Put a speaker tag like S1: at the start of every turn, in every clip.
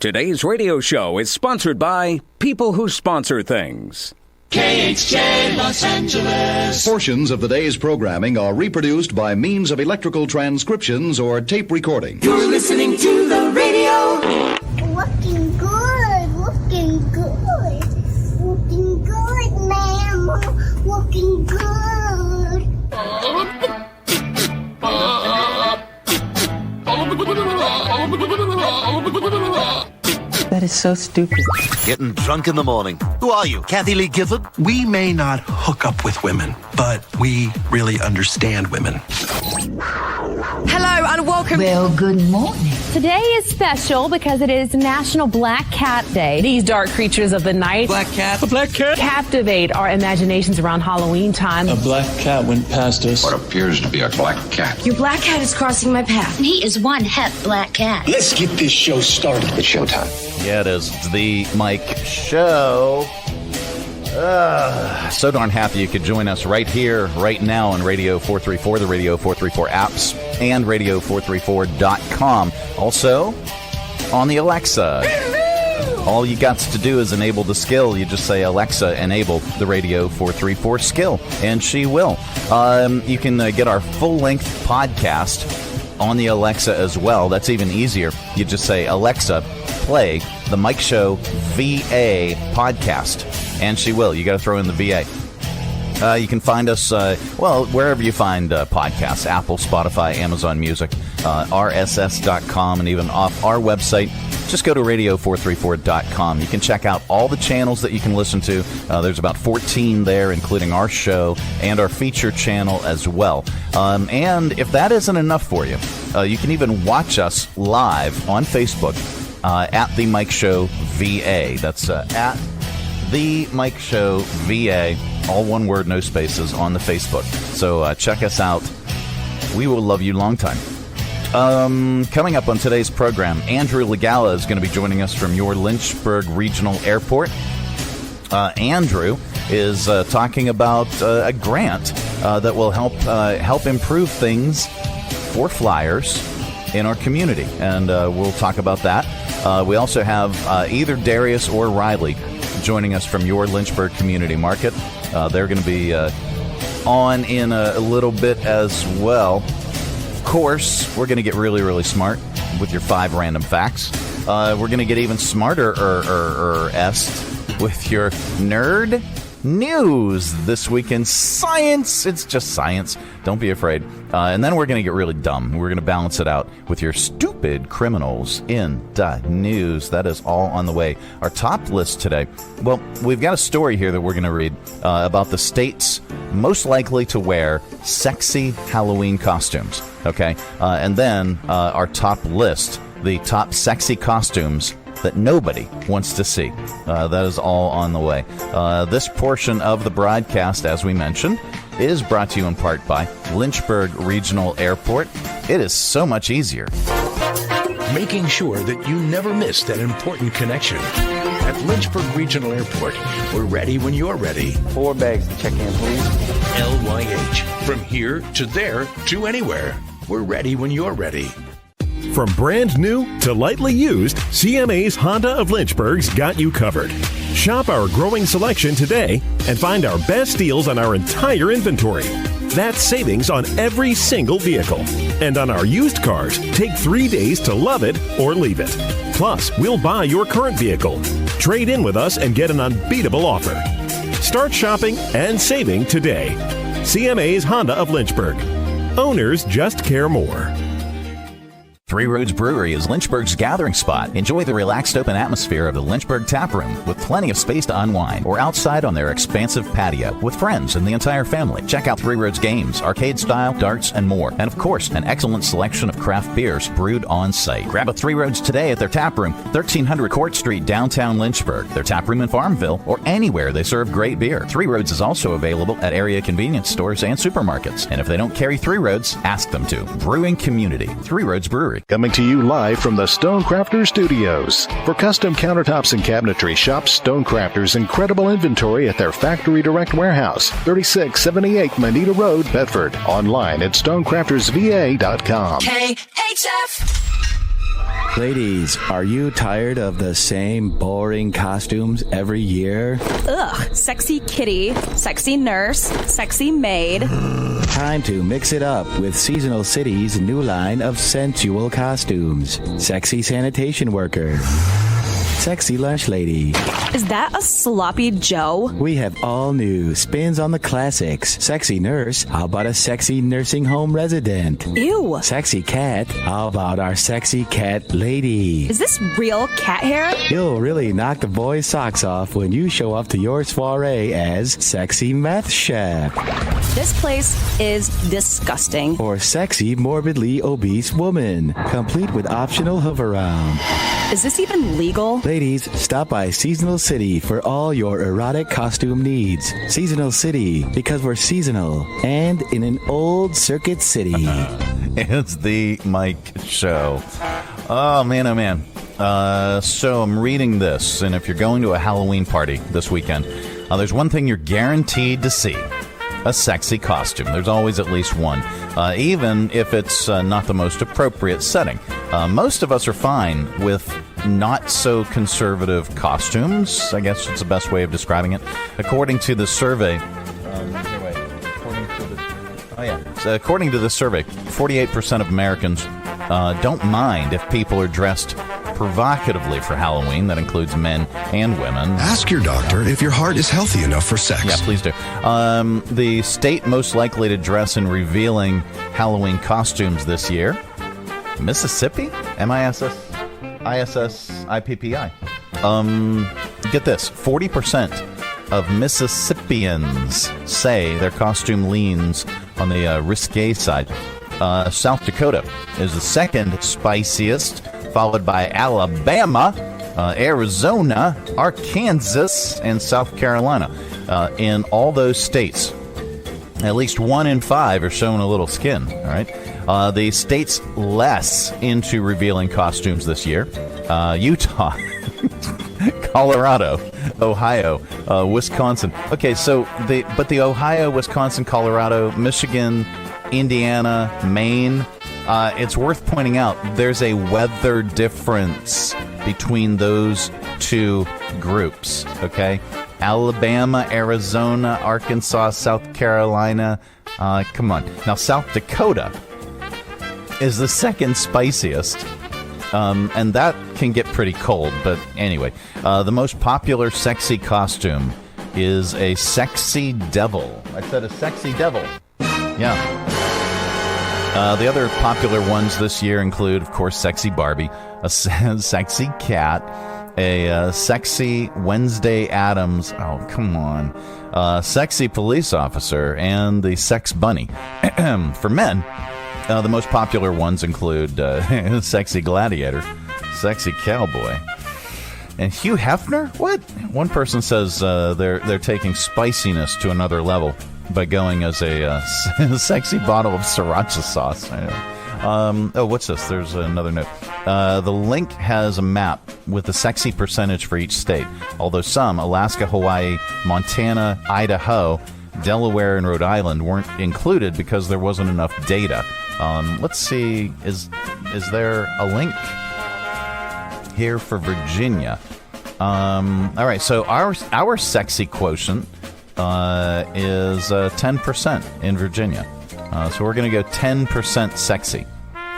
S1: Today's radio show is sponsored by people who sponsor things.
S2: KHJ Los Angeles.
S3: Portions of the day's programming are reproduced by means of electrical transcriptions or tape recording.
S2: You're listening to the radio.
S4: Looking good, looking good. Looking good, ma'am. Looking good.
S5: That is so stupid.
S6: Getting drunk in the morning. Who are you, Kathy Lee Gifford?
S7: We may not hook up with women, but we really understand women.
S8: Hello and welcome.
S9: Well, good morning.
S10: Today is special because it is National Black Cat Day. These dark creatures of the night.
S7: Black cat.
S11: A black cat.
S10: Captivate our imaginations around Halloween time.
S11: A black cat went past us.
S12: What appears to be a black cat.
S8: Your black cat is crossing my path.
S9: And he is one hep black cat.
S12: Let's get this show started. It's showtime.
S13: Yeah, it is. It's the Mike Show. So darn happy you could join us right here, right now on Radio 434, the Radio 434 apps, and radio434.com. Also, on the Alexa. All you got to do is enable the skill. You just say, Alexa, enable the Radio 434 skill, and she will. You can get our full-length podcast on the Alexa as well. That's even easier. You just say, Alexa, play the Mike Show VA podcast, and she will. You got to throw in the VA. You can find us, wherever you find podcasts, Apple, Spotify, Amazon Music, RSS.com, and even off our website. Just go to radio434.com. You can check out all the channels that you can listen to. There's about 14 there, including our show and our feature channel as well. And if that isn't enough for you, you can even watch us live on Facebook at The Mike Show VA. That's at The Mike Show VA. All one word, no spaces, on the Facebook. So check us out. We will love you long time. Coming up on today's program, Andrew Legala is going to be joining us from your Lynchburg Regional Airport. Andrew is talking about a grant that will help improve things for flyers in our community, and we'll talk about that. We also have either Darrius or Riley joining us from your Lynchburg Community Market. They're going to be on in a little bit as well. Of course, we're going to get really, really smart with your 5 random facts. We're going to get even smarter with your nerd news this week in science. It's just science. Don't be afraid. And then we're going to get really dumb. We're going to balance it out with your stupid Criminalz in the news. That is all on the way. Our top list today. Well, we've got a story here that we're going to read about the states most likely to wear sexy Halloween costumes. Okay. And then our top list, the top sexy costumes that nobody wants to see. That is all on the way. This portion of the broadcast, as we mentioned, is brought to you in part by Lynchburg Regional Airport. It is so much easier.
S14: Making sure that you never miss that important connection. At Lynchburg Regional Airport, we're ready when you're ready.
S15: 4 bags to check in, please.
S14: LYH. From here to there to anywhere. We're ready when you're ready.
S16: From brand new to lightly used, CMA's Honda of Lynchburg's got you covered. Shop our growing selection today and find our best deals on our entire inventory. That's savings on every single vehicle. And on our used cars, take 3 days to love it or leave it. Plus, we'll buy your current vehicle. Trade in with us and get an unbeatable offer. Start shopping and saving today. CMA's Honda of Lynchburg. Owners just care more.
S13: Three Roads Brewery is Lynchburg's gathering spot. Enjoy the relaxed open atmosphere of the Lynchburg Tap Room with plenty of space to unwind, or outside on their expansive patio with friends and the entire family. Check out Three Roads games, arcade style, darts, and more. And of course, an excellent selection of craft beers brewed on site. Grab a Three Roads today at their tap room, 1300 Court Street, downtown Lynchburg. Their tap room in Farmville, or anywhere they serve great beer. Three Roads is also available at area convenience stores and supermarkets. And if they don't carry Three Roads, ask them to. Brewing community. Three Roads Brewery.
S3: Coming to you live from the Stonecrafters Studios. For custom countertops and cabinetry, shop Stonecrafters' incredible inventory at their Factory Direct Warehouse, 3678 Manita Road, Bedford. Online at stonecraftersva.com.
S2: KHF.
S17: Ladies, are you tired of the same boring costumes every year?
S18: Ugh, sexy kitty, sexy nurse, sexy maid.
S17: Time to mix it up with Seasonal City's new line of sensual costumes. Sexy sanitation worker. Sexy lunch lady.
S18: Is that a sloppy Joe?
S17: We have all new spins on the classics. Sexy nurse, how about a sexy nursing home resident?
S18: Ew.
S17: Sexy cat, how about our sexy cat lady?
S18: Is this real cat hair?
S17: You'll really knock the boys' socks off when you show up to your soiree as Sexy Meth Chef.
S18: This place is disgusting.
S17: Or sexy morbidly obese woman, complete with optional hover round.
S18: Is this even legal?
S17: Ladies, stop by Seasonal City for all your erotic costume needs. Seasonal City, because we're seasonal and in an old circuit city.
S13: It's the Mike Show. Oh, man, oh, man. So I'm reading this, and if you're going to a Halloween party this weekend, there's one thing you're guaranteed to see. A sexy costume. There's always at least one, even if it's not the most appropriate setting. Most of us are fine with not so conservative costumes. I guess it's the best way of describing it. According to the survey, according to the survey, 48% of Americans don't mind if people are dressed provocatively for Halloween. That includes men and women.
S19: Ask your doctor if your heart is healthy enough for sex.
S13: Yeah, please do. The state most likely to dress in revealing Halloween costumes this year, Mississippi? M-I-S-S-I-S-S-I-P-P-I. Get this, 40% of Mississippians say their costume leans on the risque side. South Dakota is the second spiciest, followed by Alabama, Arizona, Arkansas, and South Carolina. In all those states, at least 1 in 5 are showing a little skin. All right, the states less into revealing costumes this year: Utah, Colorado, Ohio, Wisconsin. Okay, so the Ohio, Wisconsin, Colorado, Michigan, Indiana, Maine. It's worth pointing out there's a weather difference between those two groups, okay? Alabama, Arizona, Arkansas, South Carolina. Come on. Now, South Dakota is the second spiciest, and that can get pretty cold. But anyway, the most popular sexy costume is a sexy devil. I said a sexy devil. Yeah. The other popular ones this year include, of course, sexy Barbie, a sexy cat, a sexy Wednesday Addams, oh, come on, sexy police officer, and the sex bunny. For men, the most popular ones include sexy gladiator, sexy cowboy, and Hugh Hefner? What? One person says they're taking spiciness to another level by going as a sexy bottle of sriracha sauce. What's this? There's another note. The link has a map with the sexy percentage for each state, although some, Alaska, Hawaii, Montana, Idaho, Delaware, and Rhode Island, weren't included because there wasn't enough data. Let's see, is there a link here for Virginia? All right, so our sexy quotient is 10% in Virginia. So we're going to go 10% sexy.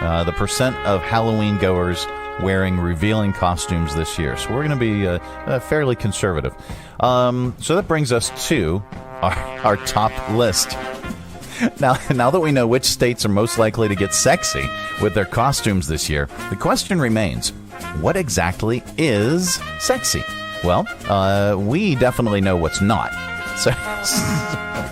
S13: The percent of Halloween goers wearing revealing costumes this year. So we're going to be fairly conservative. So that brings us to our top list. Now that we know which states are most likely to get sexy with their costumes this year, the question remains, what exactly is sexy? Well, we definitely know what's not. So,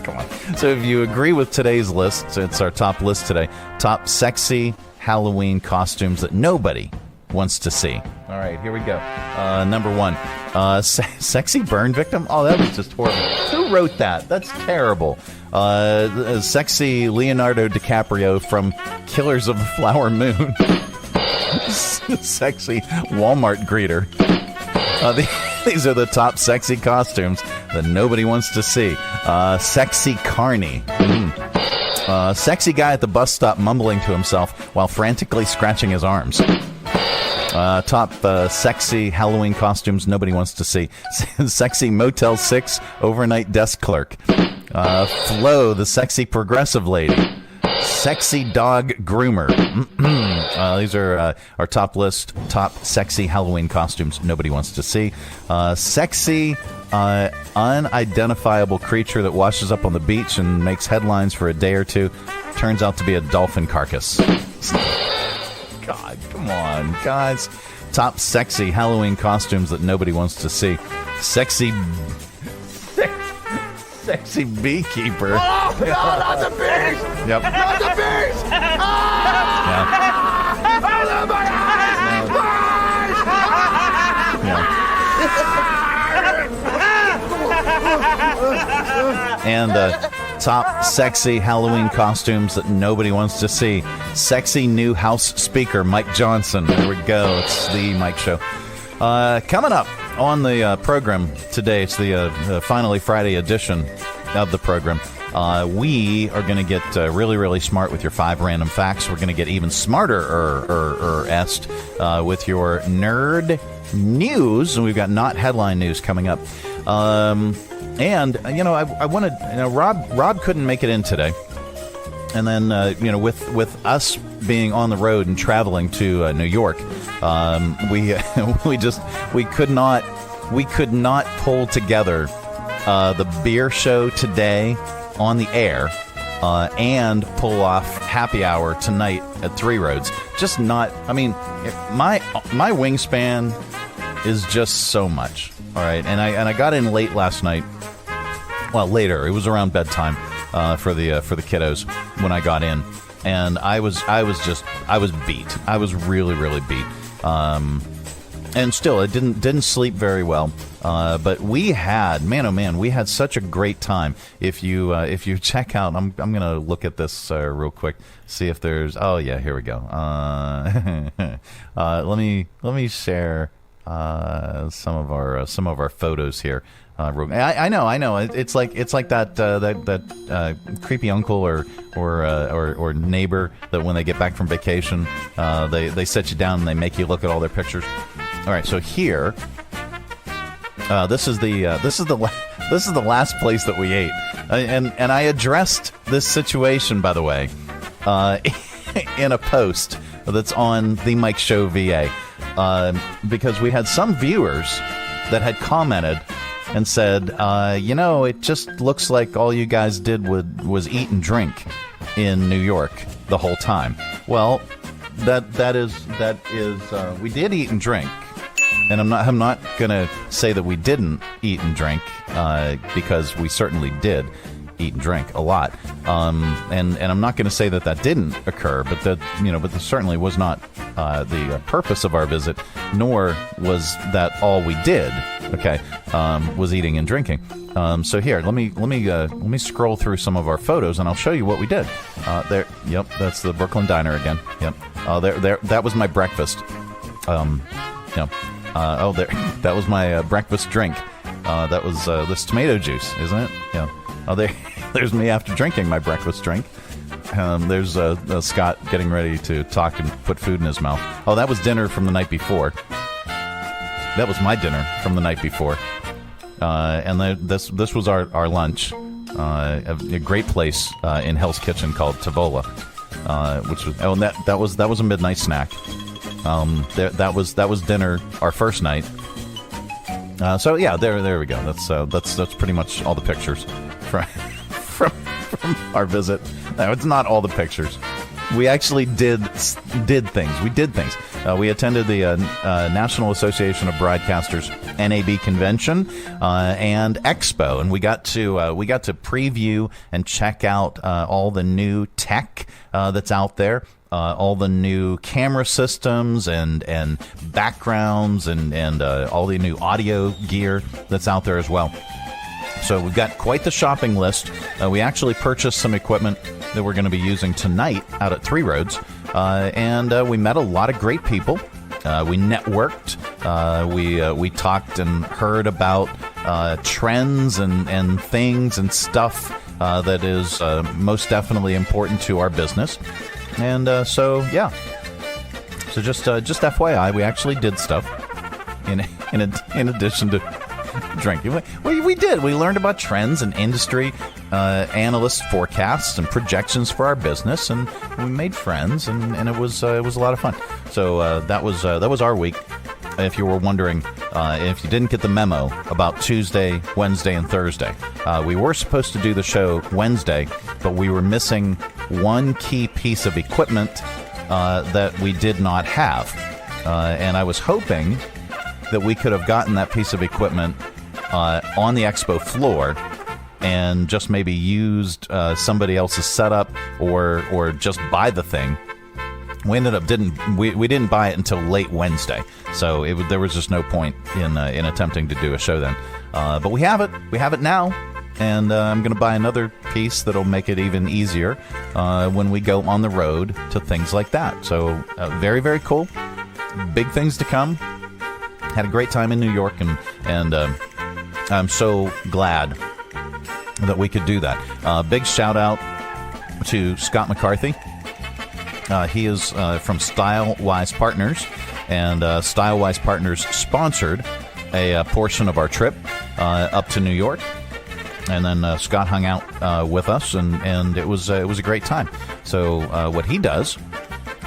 S13: come on. So if you agree with today's list, it's our top list today. Top sexy Halloween costumes that nobody wants to see. All right, here we go. Number 1, sexy burn victim. Oh, that was just horrible. Who wrote that? That's terrible. Sexy Leonardo DiCaprio from Killers of the Flower Moon. Sexy Walmart greeter. These are the top sexy costumes that nobody wants to see. Sexy carny. Sexy guy at the bus stop mumbling to himself while frantically scratching his arms. Top sexy Halloween costumes nobody wants to see. Sexy Motel 6 overnight desk clerk. Flo, the sexy progressive lady. Sexy dog groomer. These are our top list. Top sexy Halloween costumes nobody wants to see. Sexy unidentifiable creature that washes up on the beach and makes headlines for a day or two. Turns out to be a dolphin carcass. God, come on, guys. Top sexy Halloween costumes that nobody wants to see. Sexy beekeeper.
S2: Oh, no, not the bees!
S13: Yep.
S2: Not the bees!
S13: And top sexy Halloween costumes that nobody wants to see. Sexy new House Speaker Mike Johnson. There we go. It's the Mike Show. Coming up on the program today, it's the Finally Friday edition of the program. We are going to get really, really smart with your 5 random facts. We're going to get even smarter with your nerd news. And we've got not headline news coming up. And, I wanted, Rob couldn't make it in today. And then, with us being on the road and traveling to New York, we could not pull together the beer show today on the air and pull off happy hour tonight at Three Roads. Just not. I mean, my wingspan is just so much. All right, and I got in late last night. Well, later. It was around bedtime for the kiddos when I got in, and I was beat. I was really, really beat. And still, it didn't sleep very well. But we had, we had such a great time. If you check out, I'm gonna look at this real quick, see if there's. Oh yeah, here we go. Let me share some of our photos here. I know. It's like that creepy uncle or neighbor that when they get back from vacation, they set you down and they make you look at all their pictures. All right, so here, this is the last place that we ate, and I addressed this situation, by the way, in a post that's on the Mike Show VA, because we had some viewers that had commented and said, it just looks like all you guys did was eat and drink in New York the whole time. Well, that is we did eat and drink, and I'm not gonna say that we didn't eat and drink because we certainly did eat and drink a lot, and I'm not gonna say that didn't occur, but that this certainly was not the purpose of our visit, nor was that all we did. Okay, was eating and drinking. So here, let me scroll through some of our photos, and I'll show you what we did. There, yep, that's the Brooklyn Diner again. Yep. There, that was my breakfast. There, that was my breakfast drink. That was this tomato juice, isn't it? Yeah. There's me after drinking my breakfast drink. There's Scott getting ready to talk and put food in his mouth. Oh, that was dinner from the night before. That was my dinner from the night before, and this was our lunch. A great place in Hell's Kitchen called Tavola, which was that was a midnight snack. That was dinner our first night. So yeah, there we go. That's pretty much all the pictures from our visit. No, it's not all the pictures. We actually did things. We did things. We attended the National Association of Broadcasters NAB convention and expo, and we got to preview and check out all the new tech that's out there, all the new camera systems and backgrounds and all the new audio gear that's out there as well. So we've got quite the shopping list. We actually purchased some equipment that we're going to be using tonight out at Three Roads. And we met a lot of great people. We networked. We talked and heard about trends and things and stuff that is most definitely important to our business. And so So just FYI, we actually did stuff in addition to drinking. We did. We learned about trends and industry analysts' forecasts and projections for our business, and we made friends, and it was a lot of fun. So that was our week. If you were wondering, if you didn't get the memo about Tuesday, Wednesday, and Thursday, we were supposed to do the show Wednesday, but we were missing one key piece of equipment that we did not have. And I was hoping that we could have gotten that piece of equipment on the expo floor and just maybe used somebody else's setup or just buy the thing. We ended up we didn't buy it until late Wednesday, so there was just no point in attempting to do a show then. But we have it. We have it now, and I'm going to buy another piece that'll make it even easier when we go on the road to things like that. So very, very cool. Big things to come. Had a great time in New York, and I'm so glad that we could do that. Big shout out to Scott McCarthy. He is from Stylewise Partners, and Stylewise Partners sponsored a portion of our trip up to New York, and then Scott hung out with us, and it was a great time. So what he does,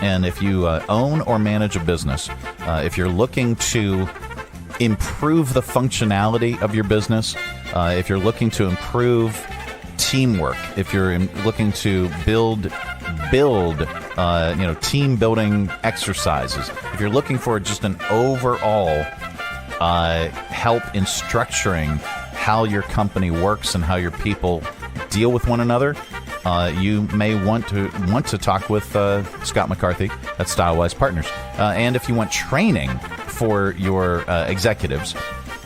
S13: and if you own or manage a business, if you're looking to improve the functionality of your business, if you're looking to improve teamwork, if you're looking to build team building exercises, if you're looking for just an overall help in structuring how your company works and how your people deal with one another, you may want to talk with Scott McCarthy at Stylewise Partners. And if you want training for your executives,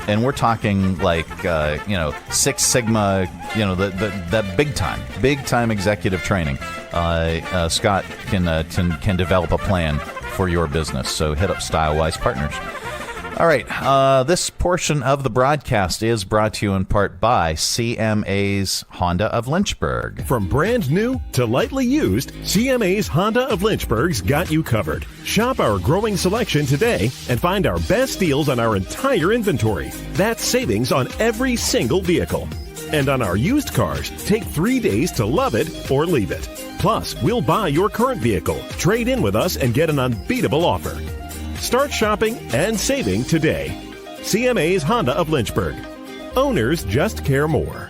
S13: and we're talking like Six Sigma, the big time executive training, Scott can develop a plan for your business. So hit up Stylewise Partners. All right, this portion of the broadcast is brought to you in part by CMA's Honda of Lynchburg.
S16: From brand new to lightly used, CMA's Honda of Lynchburg's got you covered. Shop our growing selection today and find our best deals on our entire inventory. That's savings on every single vehicle. And on our used cars, take 3 days to love it or leave it. Plus, we'll buy your current vehicle, trade in with us, and get an unbeatable offer. Start shopping and saving today. CMA's Honda of Lynchburg. Owners just care more.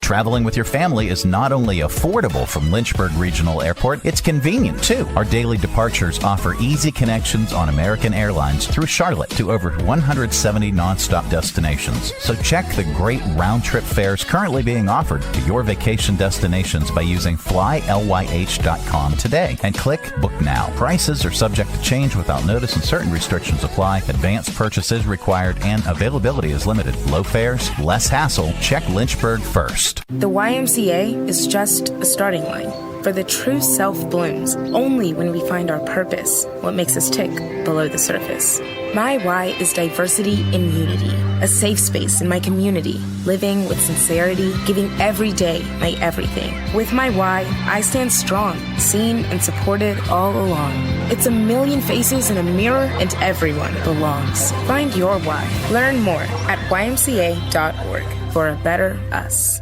S13: Traveling with your family is not only affordable from Lynchburg Regional Airport, it's convenient too. Our daily departures offer easy connections on American Airlines through Charlotte to over 170 nonstop destinations. So check the great round-trip fares currently being offered to your vacation destinations by using flylyh.com today and click Book Now. Prices are subject to change without notice and certain restrictions apply. Advanced purchase is required and availability is limited. Low fares, less hassle. Check Lynchburg first.
S20: The YMCA is just a starting line. For the true self blooms only when we find our purpose, what makes us tick below the surface. My why is diversity in unity, a safe space in my community, living with sincerity, giving every day my everything. With my why, I stand strong, seen and supported all along. It's a million faces in a mirror and everyone belongs. Find your why. Learn more at ymca.org for a better us.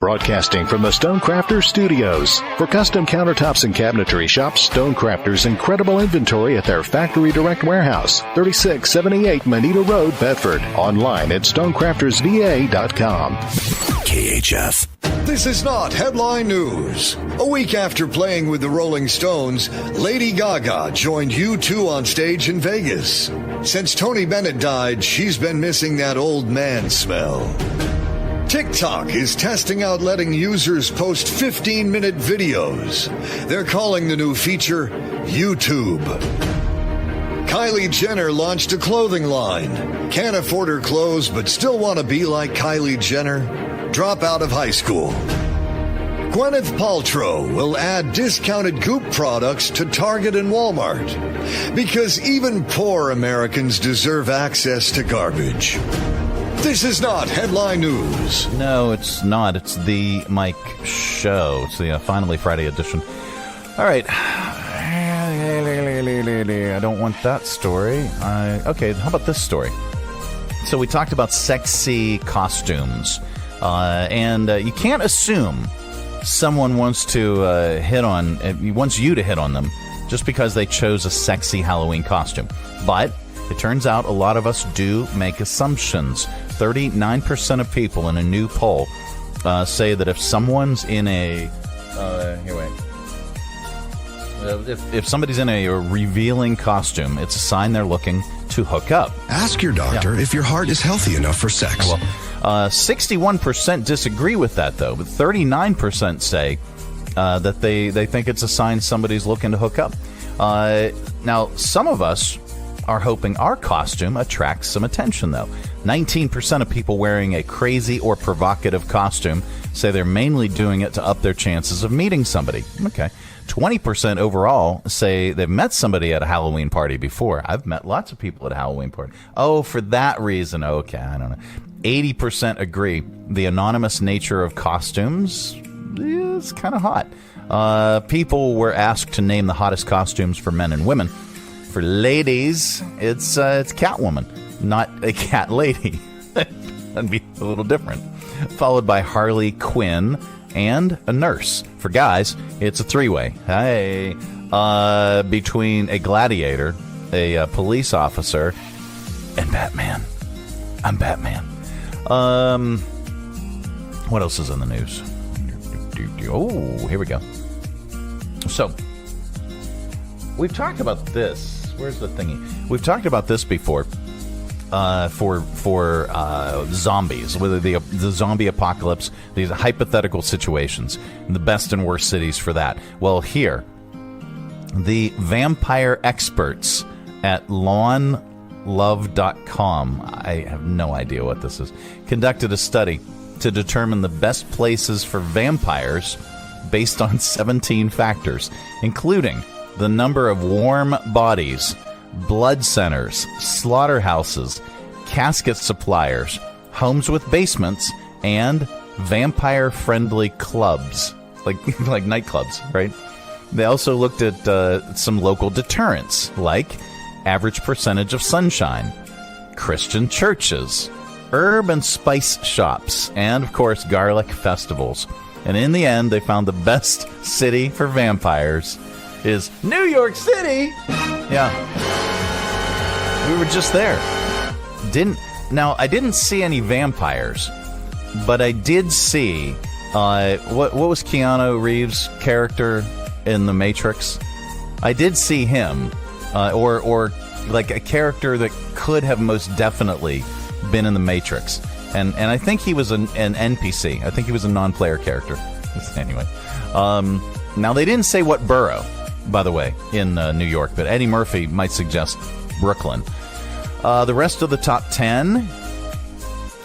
S3: Broadcasting from the Stonecrafters Studios. For custom countertops and cabinetry, shop Stonecrafters' incredible inventory at their Factory Direct Warehouse, 3678 Manita Road, Bedford. Online at stonecraftersva.com.
S19: KHF.
S21: This is not headline news. A week after playing with the Rolling Stones, Lady Gaga joined U2 on stage in Vegas. Since Tony Bennett died, she's been missing that old man smell. TikTok is testing out letting users post 15-minute videos. They're calling the new feature YouTube. Kylie Jenner launched a clothing line. Can't afford her clothes, but still want to be like Kylie Jenner? Drop out of high school. Gwyneth Paltrow will add discounted Goop products to Target and Walmart because even poor Americans deserve access to garbage. This is not headline news.
S13: No, it's not. It's the Mike Show. It's the Finally Friday edition. All right. I don't want that story. Okay, how about this story? So we talked about sexy costumes, and you can't assume someone wants to wants you to hit on them just because they chose a sexy Halloween costume. But it turns out a lot of us do make assumptions. 39% of people in a new poll say that if someone's in a if somebody's in a revealing costume, it's a sign they're looking to hook up.
S19: Ask your doctor if your heart is healthy enough for sex.
S13: Well, 61% disagree with that, though, but 39% say that they think it's a sign somebody's looking to hook up. Now, some of us are hoping our costume attracts some attention, though. 19% of people wearing a crazy or provocative costume say they're mainly doing it to up their chances of meeting somebody. Okay. 20% overall say they've met somebody at a Halloween party before. I've met lots of people at a Halloween party. Oh, for that reason. Okay, I don't know. 80% agree the anonymous nature of costumes is kind of hot. People were asked to name the hottest costumes for men and women. For ladies, it's Catwoman, not a cat lady. That'd be a little different. Followed by Harley Quinn and a nurse. For guys, it's a three-way. Hey, between a gladiator, a police officer, and Batman. I'm Batman. What else is in the news? Oh, here we go. So, we've talked about this. Where's the thingy? We've talked about this before. For zombies, whether the zombie apocalypse, these hypothetical situations, the best and worst cities for that. Well, here, the vampire experts at lawnlove.com, I have no idea what this is, conducted a study to determine the best places for vampires based on 17 factors, including the number of warm bodies, blood centers, slaughterhouses, casket suppliers, homes with basements, and vampire-friendly clubs, like nightclubs, right? They also looked at some local deterrents, like average percentage of sunshine, Christian churches, herb and spice shops, and, of course, garlic festivals. And in the end, they found the best city for vampires is New York City. Yeah. We were just there. I didn't see any vampires, but I did see what was Keanu Reeves' character in The Matrix? I did see him, or like a character that could have most definitely been in The Matrix, and I think he was an NPC. I think he was a non-player character. Anyway, now they didn't say what borough, by the way, in New York, but Eddie Murphy might suggest Brooklyn. The rest of the top 10...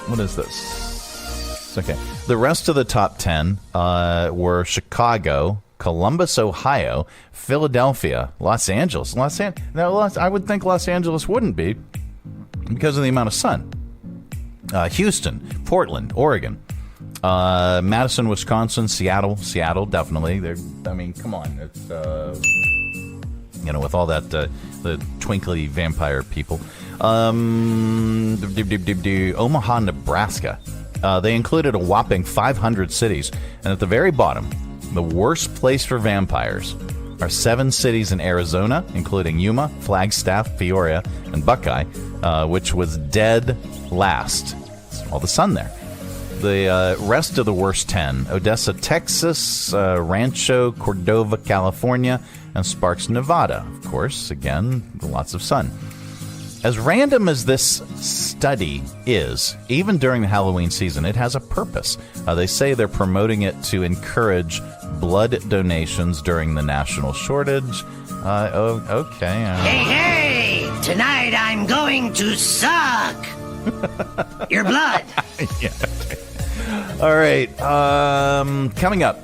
S13: What is this? Okay. The rest of the top 10 were Chicago, Columbus, Ohio, Philadelphia, Los Angeles. I would think Los Angeles wouldn't be because of the amount of sun. Houston, Portland, Oregon, Madison, Wisconsin, Seattle, definitely. Come on. It's, with all that, the twinkly vampire people. Omaha, Nebraska. They included a whopping 500 cities. And at the very bottom, the worst place for vampires are 7 cities in Arizona, including Yuma, Flagstaff, Peoria, and Buckeye, which was dead last. It's all the sun there. The rest of the worst 10, Odessa, Texas, Rancho Cordova, California, and Sparks, Nevada. Of course, again, lots of sun. As random as this study is, even during the Halloween season, it has a purpose. They say they're promoting it to encourage blood donations during the national shortage. Okay.
S1: Hey! Tonight I'm going to suck your blood.
S13: Yeah. Okay. All right. Coming up,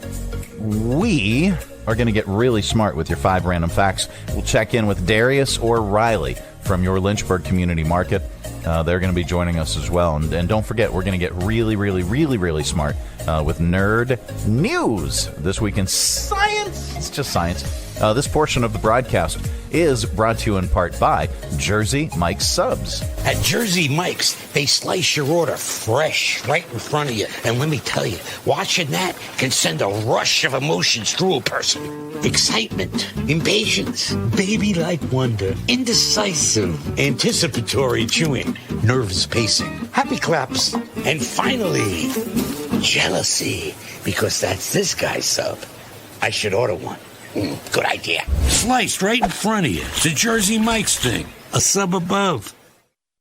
S13: we are going to get really smart with your 5 random facts. We'll check in with Darrius or Riley from your Lynchburg Community Market. They're going to be joining us as well. And don't forget, we're going to get really, really, really, really smart with Nerd News this week in science. It's just science. This portion of the broadcast is brought to you in part by Jersey Mike's Subs.
S4: At Jersey Mike's, they slice your order fresh right in front of you. And let me tell you, watching that can send a rush of emotions through a person. Excitement, impatience, baby-like wonder, indecisive, anticipatory chewing, nerves pacing, happy claps, and finally, jealousy, because that's this guy's sub. I should order one. Good idea. Sliced right in front of you. It's a Jersey Mike's thing. A sub above.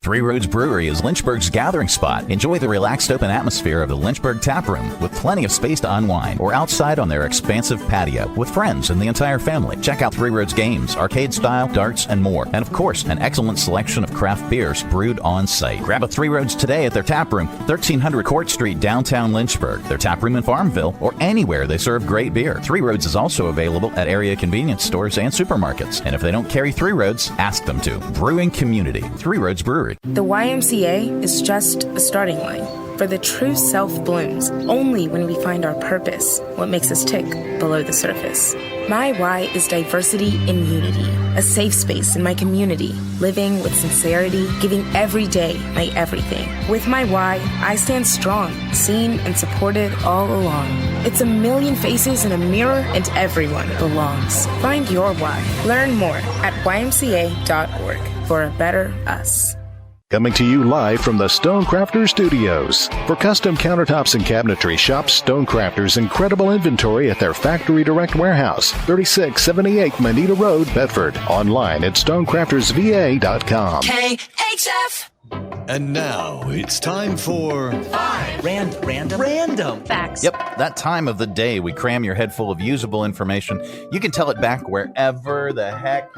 S13: Three Roads Brewery is Lynchburg's gathering spot. Enjoy the relaxed open atmosphere of the Lynchburg Tap Room with plenty of space to unwind, or outside on their expansive patio with friends and the entire family. Check out Three Roads games, arcade style, darts, and more. And of course, an excellent selection of craft beers brewed on site. Grab a Three Roads today at their tap room, 1300 Court Street, downtown Lynchburg. Their tap room in Farmville, or anywhere they serve great beer. Three Roads is also available at area convenience stores and supermarkets. And if they don't carry Three Roads, ask them to. Brewing community, Three Roads Brewery.
S20: The YMCA is just a starting line, for the true self blooms only when we find our purpose, what makes us tick below the surface. My why is diversity in unity, a safe space in my community, living with sincerity, giving every day my everything. With my why, I stand strong, seen and supported all along. It's a million faces in a mirror and everyone belongs. Find your why. Learn more at ymca.org for a better us.
S3: Coming to you live from the Stonecrafters Studios. For custom countertops and cabinetry, shop Stonecrafters' incredible inventory at their Factory Direct Warehouse, 3678 Manita Road, Bedford. Online at stonecraftersva.com.
S8: KHF!
S21: And now it's time for
S13: Random
S8: facts.
S13: Yep, that time of the day we cram your head full of usable information. You can tell it back wherever the heck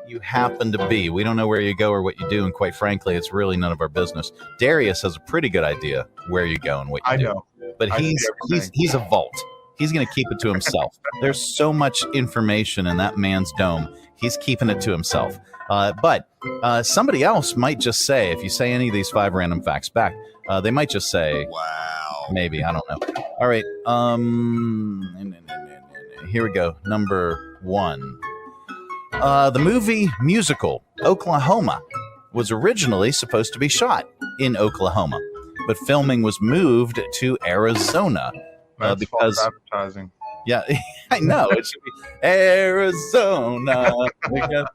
S13: you happen to be. We don't know where you go or what you do, and quite frankly, it's really none of our business. Darrius has a pretty good idea where you go and what you do.
S2: know.
S13: But he's a vault. He's going to keep it to himself. There's so much information in that man's dome. He's keeping it to himself. But somebody else might just say, if you say any of these 5 random facts back, they might just say, wow, maybe, I don't know. All right. Here we go. Number 1. The movie musical Oklahoma was originally supposed to be shot in Oklahoma, but filming was moved to Arizona because
S2: advertising.
S13: Yeah, I know. It should be Arizona. No,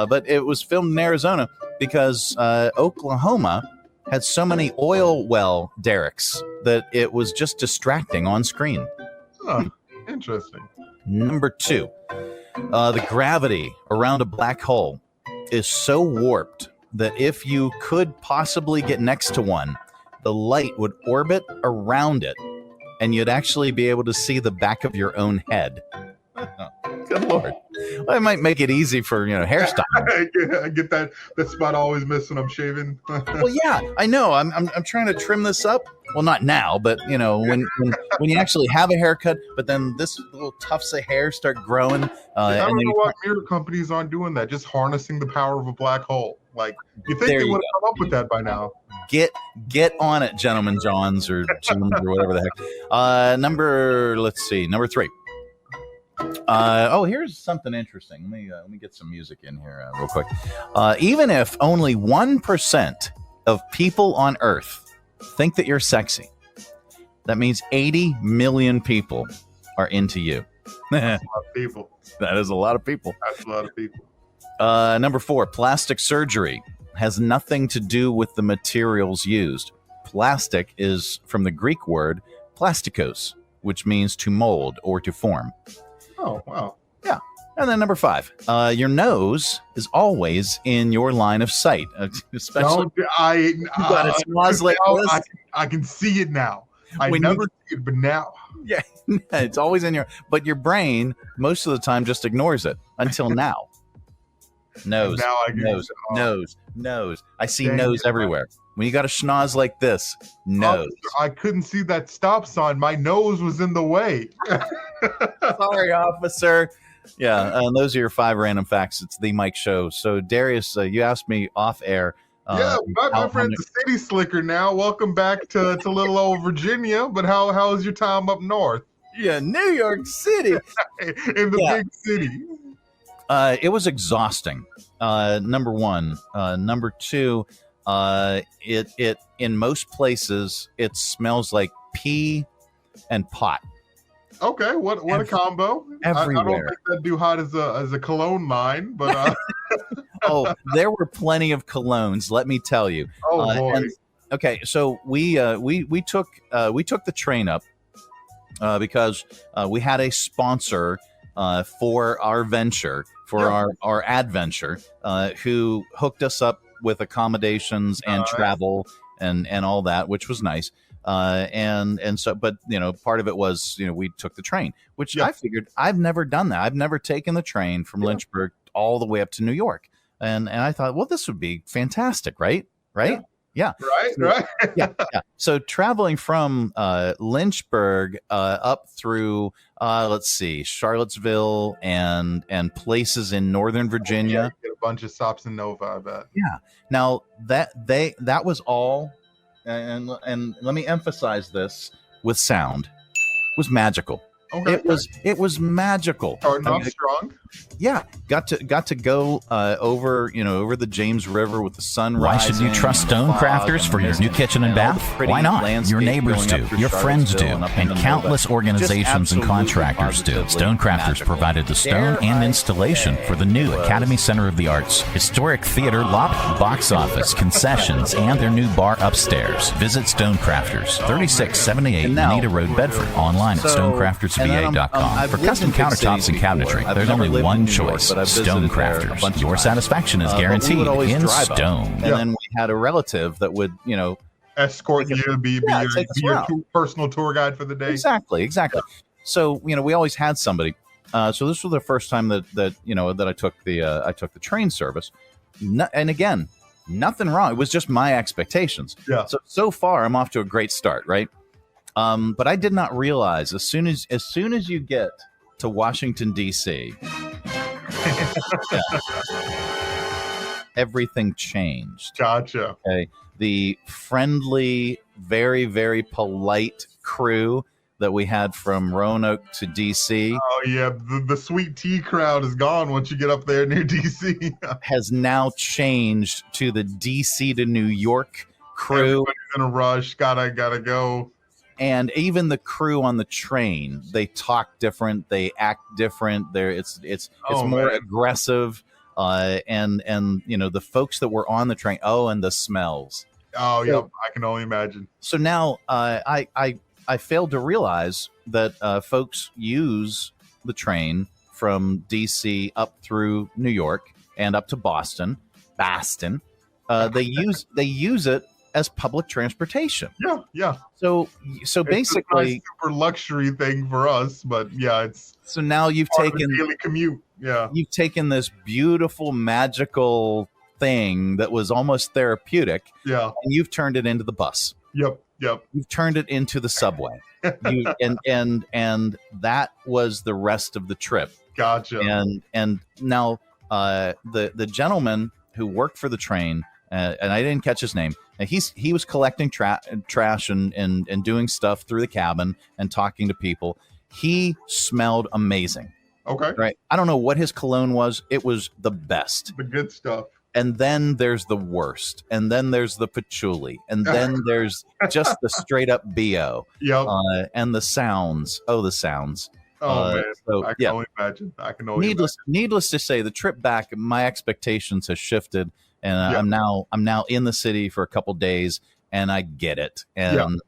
S13: but it was filmed in Arizona because Oklahoma had so many oil well derricks that it was just distracting on screen.
S2: Oh, interesting.
S13: Number 2. The gravity around a black hole is so warped that if you could possibly get next to one, the light would orbit around it, and you'd actually be able to see the back of your own head. Good Lord. Well, it might make it easy for, hairstyling.
S2: I get that spot I always miss when I'm shaving.
S13: Well, yeah, I know. I'm trying to trim this up. Well, not now, but when you actually have a haircut, but then this little tufts of hair start growing.
S2: I don't know why mirror companies aren't doing that, just harnessing the power of a black hole. Like, you think they would have come up with that by now.
S13: Get on it, gentlemen, Johns or Jim's or whatever the heck. Number 3. Here's something interesting. Let me get some music in here real quick. Even if only 1% of people on Earth think that you're sexy, that means 80 million people are into you.
S2: That's a lot of people.
S13: That is a lot of people.
S2: That's a lot of people.
S13: Number 4, plastic surgery has nothing to do with the materials used. Plastic is from the Greek word plastikos, which means to mold or to form.
S2: Oh, wow.
S13: Yeah. And then number 5, your nose is always in your line of sight, especially. I
S2: can see it now. I
S13: When
S2: never see it, but now.
S13: Yeah, it's always in but your brain most of the time just ignores it until now. Nose, nose. I see nose everywhere. When you got a schnoz like this, nose.
S2: I couldn't see that stop sign. My nose was in the way.
S13: Sorry, officer. Yeah, those are your 5 random facts. It's the Mike Show. So, Darrius, you asked me off air.
S2: My friend's a city slicker now. Welcome back to little old Virginia. But how was your time up north?
S13: Yeah, New York City.
S2: In the big city.
S13: It was exhausting. Number one. Number two, it in most places it smells like pee and pot.
S2: Okay, what a combo! I don't think that'd do hot as a cologne line, but
S13: oh, there were plenty of colognes. Let me tell you.
S2: Oh boy.
S13: Okay, so we took the train up because we had a sponsor for our venture, for our adventure, who hooked us up with accommodations and travel and all that, which was nice. And so, but part of it was, we took the train, which I figured I've never done that. I've never taken the train from Lynchburg all the way up to New York. And I thought, well, this would be fantastic. Right. Yeah.
S2: Right.
S13: Yeah. So traveling from Lynchburg up through, let's see, Charlottesville and places in Northern Virginia.
S2: Get a bunch of stops in Nova, I bet.
S13: Yeah. Now that was all. And let me emphasize this with sound. It was magical.
S2: Okay.
S13: It was magical.
S2: Starting off strong.
S13: Yeah, got to go over the James River with the sun rising.
S5: Why should you trust Stonecrafters for your new kitchen and bath? Why not? Your neighbors do, your friends do, and countless organizations and contractors do. Stonecrafters provided the stone and installation for the new Academy Center of the Arts, historic theater lobby, box office, concessions, and their new bar upstairs. Visit Stonecrafters, 3678 Anita Road, Bedford. Online at stonecraftersva.com. For custom countertops and cabinetry, there's only one choice: Stonecrafters. Your satisfaction is guaranteed in stone.
S13: And then we had a relative that would,
S2: escort you, be your personal tour guide for the day.
S13: Exactly. So we always had somebody. So this was the first time that I took the train service. And again, nothing wrong. It was just my expectations.
S2: Yeah.
S13: So far, I'm off to a great start. Right. But I did not realize as soon as you get to Washington, D.C., everything changed.
S2: Gotcha.
S13: Okay. The friendly, very, very polite crew that we had from Roanoke to D.C.
S2: Oh, yeah. The sweet tea crowd is gone once you get up there near D.C.
S13: has now changed to the D.C. to New York crew.
S2: Everybody's in a rush. Gotta go.
S13: And even the crew on the train, they talk different, they act different. It's more aggressive, and the folks that were on the train. Oh, and the smells.
S2: Oh, yeah, I can only imagine.
S13: So now I failed to realize that folks use the train from DC up through New York and up to Boston. They use it as public transportation.
S2: Yeah.
S13: So basically,
S2: it's a nice super luxury thing for us, but yeah, it's
S13: so now you've taken
S2: daily commute. Yeah,
S13: you've taken this beautiful, magical thing that was almost therapeutic.
S2: Yeah,
S13: and you've turned it into the bus.
S2: Yep.
S13: You've turned it into the subway. And that was the rest of the trip.
S2: Gotcha.
S13: And now the gentleman who worked for the train, and I didn't catch his name. He was collecting trash and doing stuff through the cabin and talking to people. He smelled amazing.
S2: Okay.
S13: Right. I don't know what his cologne was. It was the best.
S2: The good stuff.
S13: And then there's the worst. And then there's the patchouli. And then there's just the straight up BO.
S2: Yep.
S13: And the sounds. Oh, the sounds.
S2: Oh, man. So, I can only imagine.
S13: Needless to say, the trip back, my expectations have shifted. And I'm now in the city for a couple days, and I get it, and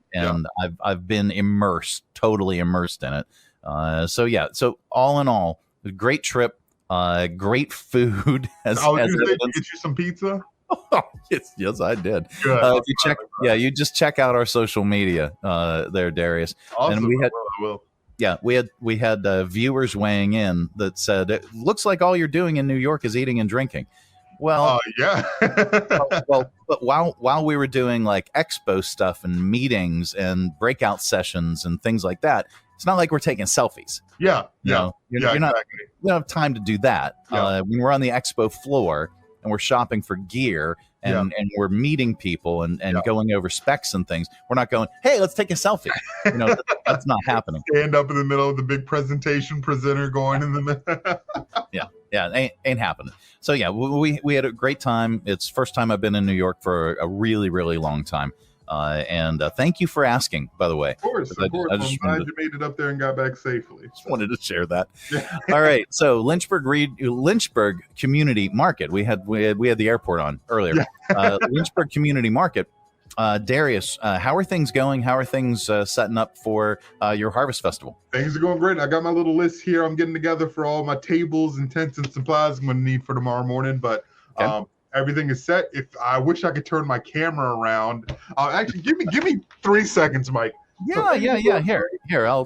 S13: I've been totally immersed in it. So all in all, a great trip, great food.
S2: Did you get you some pizza?
S13: Yes, I did.
S2: Good.
S13: You just check out our social media there, Darrius.
S2: Awesome.
S13: And we had,
S2: I will.
S13: Yeah, we had viewers weighing in that said it looks like all you're doing in New York is eating and drinking. Well,
S2: yeah.
S13: But while we were doing like expo stuff and meetings and breakout sessions and things like that, it's not like we're taking selfies.
S2: Yeah.
S13: You're not. You don't have time to do that.
S2: Yeah.
S13: When we're on the expo floor, and we're shopping for gear and we're meeting people and going over specs and things. We're not going, hey, let's take a selfie. You know, that's not happening.
S2: Stand up in the middle of the big presentation presenter going in the middle.
S13: Yeah, ain't happening. So yeah, we had a great time. It's first time I've been in New York for a really, really long time. And thank you for asking, by the way.
S2: Of course. I'm glad you made it up there and got back safely.
S13: Just wanted to share that. All right. So Lynchburg Community Market. We had the airport on earlier. Lynchburg Community Market. Darrius, how are things going? How are things setting up for your Harvest Festival?
S2: Things are going great. I got my little list here. I'm getting together for all my tables and tents and supplies I'm going to need for tomorrow morning. But everything is set. If I wish I could turn my camera around. Actually, give me 3 seconds, Mike.
S13: Yeah. Here, I'll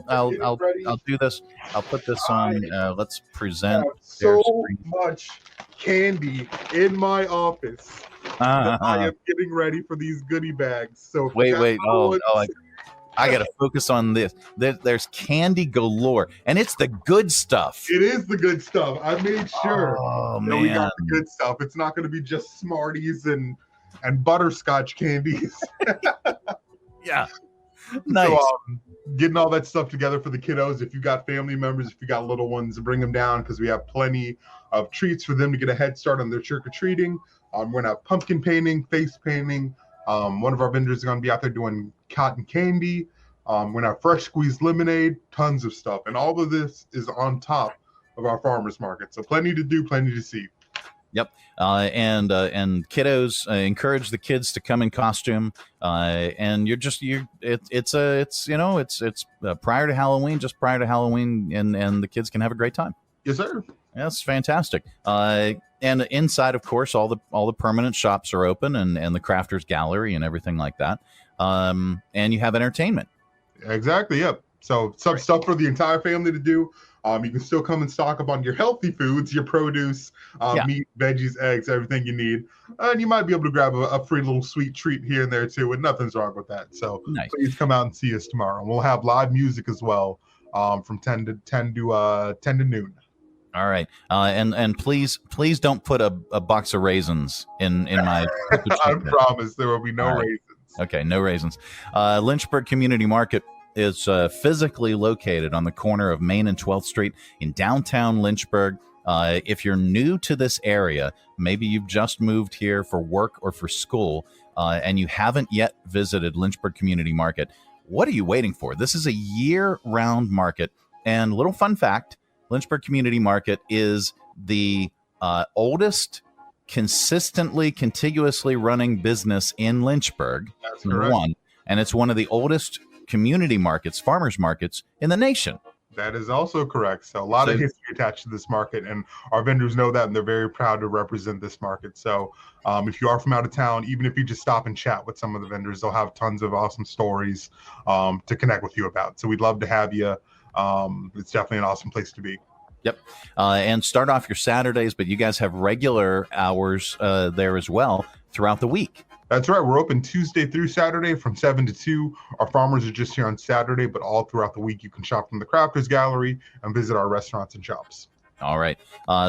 S13: do this. I'll put this on. Let's present.
S2: So much candy in my office. I am getting ready for these goodie bags. So
S13: wait. I got to focus on this. There's candy galore, and it's the good stuff.
S2: It is the good stuff. I made sure
S13: that
S2: we got the good stuff. It's not going to be just Smarties and butterscotch candies.
S13: Yeah. Nice.
S2: So, getting all that stuff together for the kiddos. If you got family members, if you got little ones, bring them down because we have plenty of treats for them to get a head start on their trick-or-treating. We're going to have pumpkin painting, face painting. One of our vendors is going to be out there doing cotton candy. We're going to have fresh squeezed lemonade, tons of stuff. And all of this is on top of our farmers market. So plenty to do, plenty to see.
S13: Yep. And kiddos, encourage the kids to come in costume. And it's prior to Halloween, just prior to Halloween, and the kids can have a great time.
S2: Yes, sir.
S13: That's fantastic. And inside, of course, all the permanent shops are open and the crafters gallery and everything like that. And you have entertainment.
S2: Exactly. Yep. So some stuff for the entire family to do. You can still come and stock up on your healthy foods, your produce, meat, veggies, eggs, everything you need. And you might be able to grab a free little sweet treat here and there too, and nothing's wrong with that. So Please come out and see us tomorrow. And we'll have live music as well from 10 to noon.
S13: All right. And please don't put a box of raisins in my
S2: I promise there will be no raisins.
S13: Okay, no raisins. Lynchburg Community Market is physically located on the corner of Main and 12th Street in downtown Lynchburg. If you're new to this area, maybe you've just moved here for work or for school, and you haven't yet visited Lynchburg Community Market, what are you waiting for? This is a year-round market. And little fun fact, Lynchburg Community Market is the oldest contiguously running business in Lynchburg.
S2: That's correct.
S13: And it's one of the oldest community markets, farmers markets in the nation.
S2: That is also correct. So a lot of history attached to this market, and our vendors know that, and they're very proud to represent this market. So if you are from out of town, even if you just stop and chat with some of the vendors, they'll have tons of awesome stories to connect with you about. So we'd love to have you. It's definitely an awesome place to be.
S13: Yep. And start off your Saturdays, but you guys have regular hours there as well throughout the week.
S2: That's right. We're open Tuesday through Saturday from 7 to 2. Our farmers are just here on Saturday, but all throughout the week you can shop from the Crafters Gallery and visit our restaurants and shops.
S13: All right.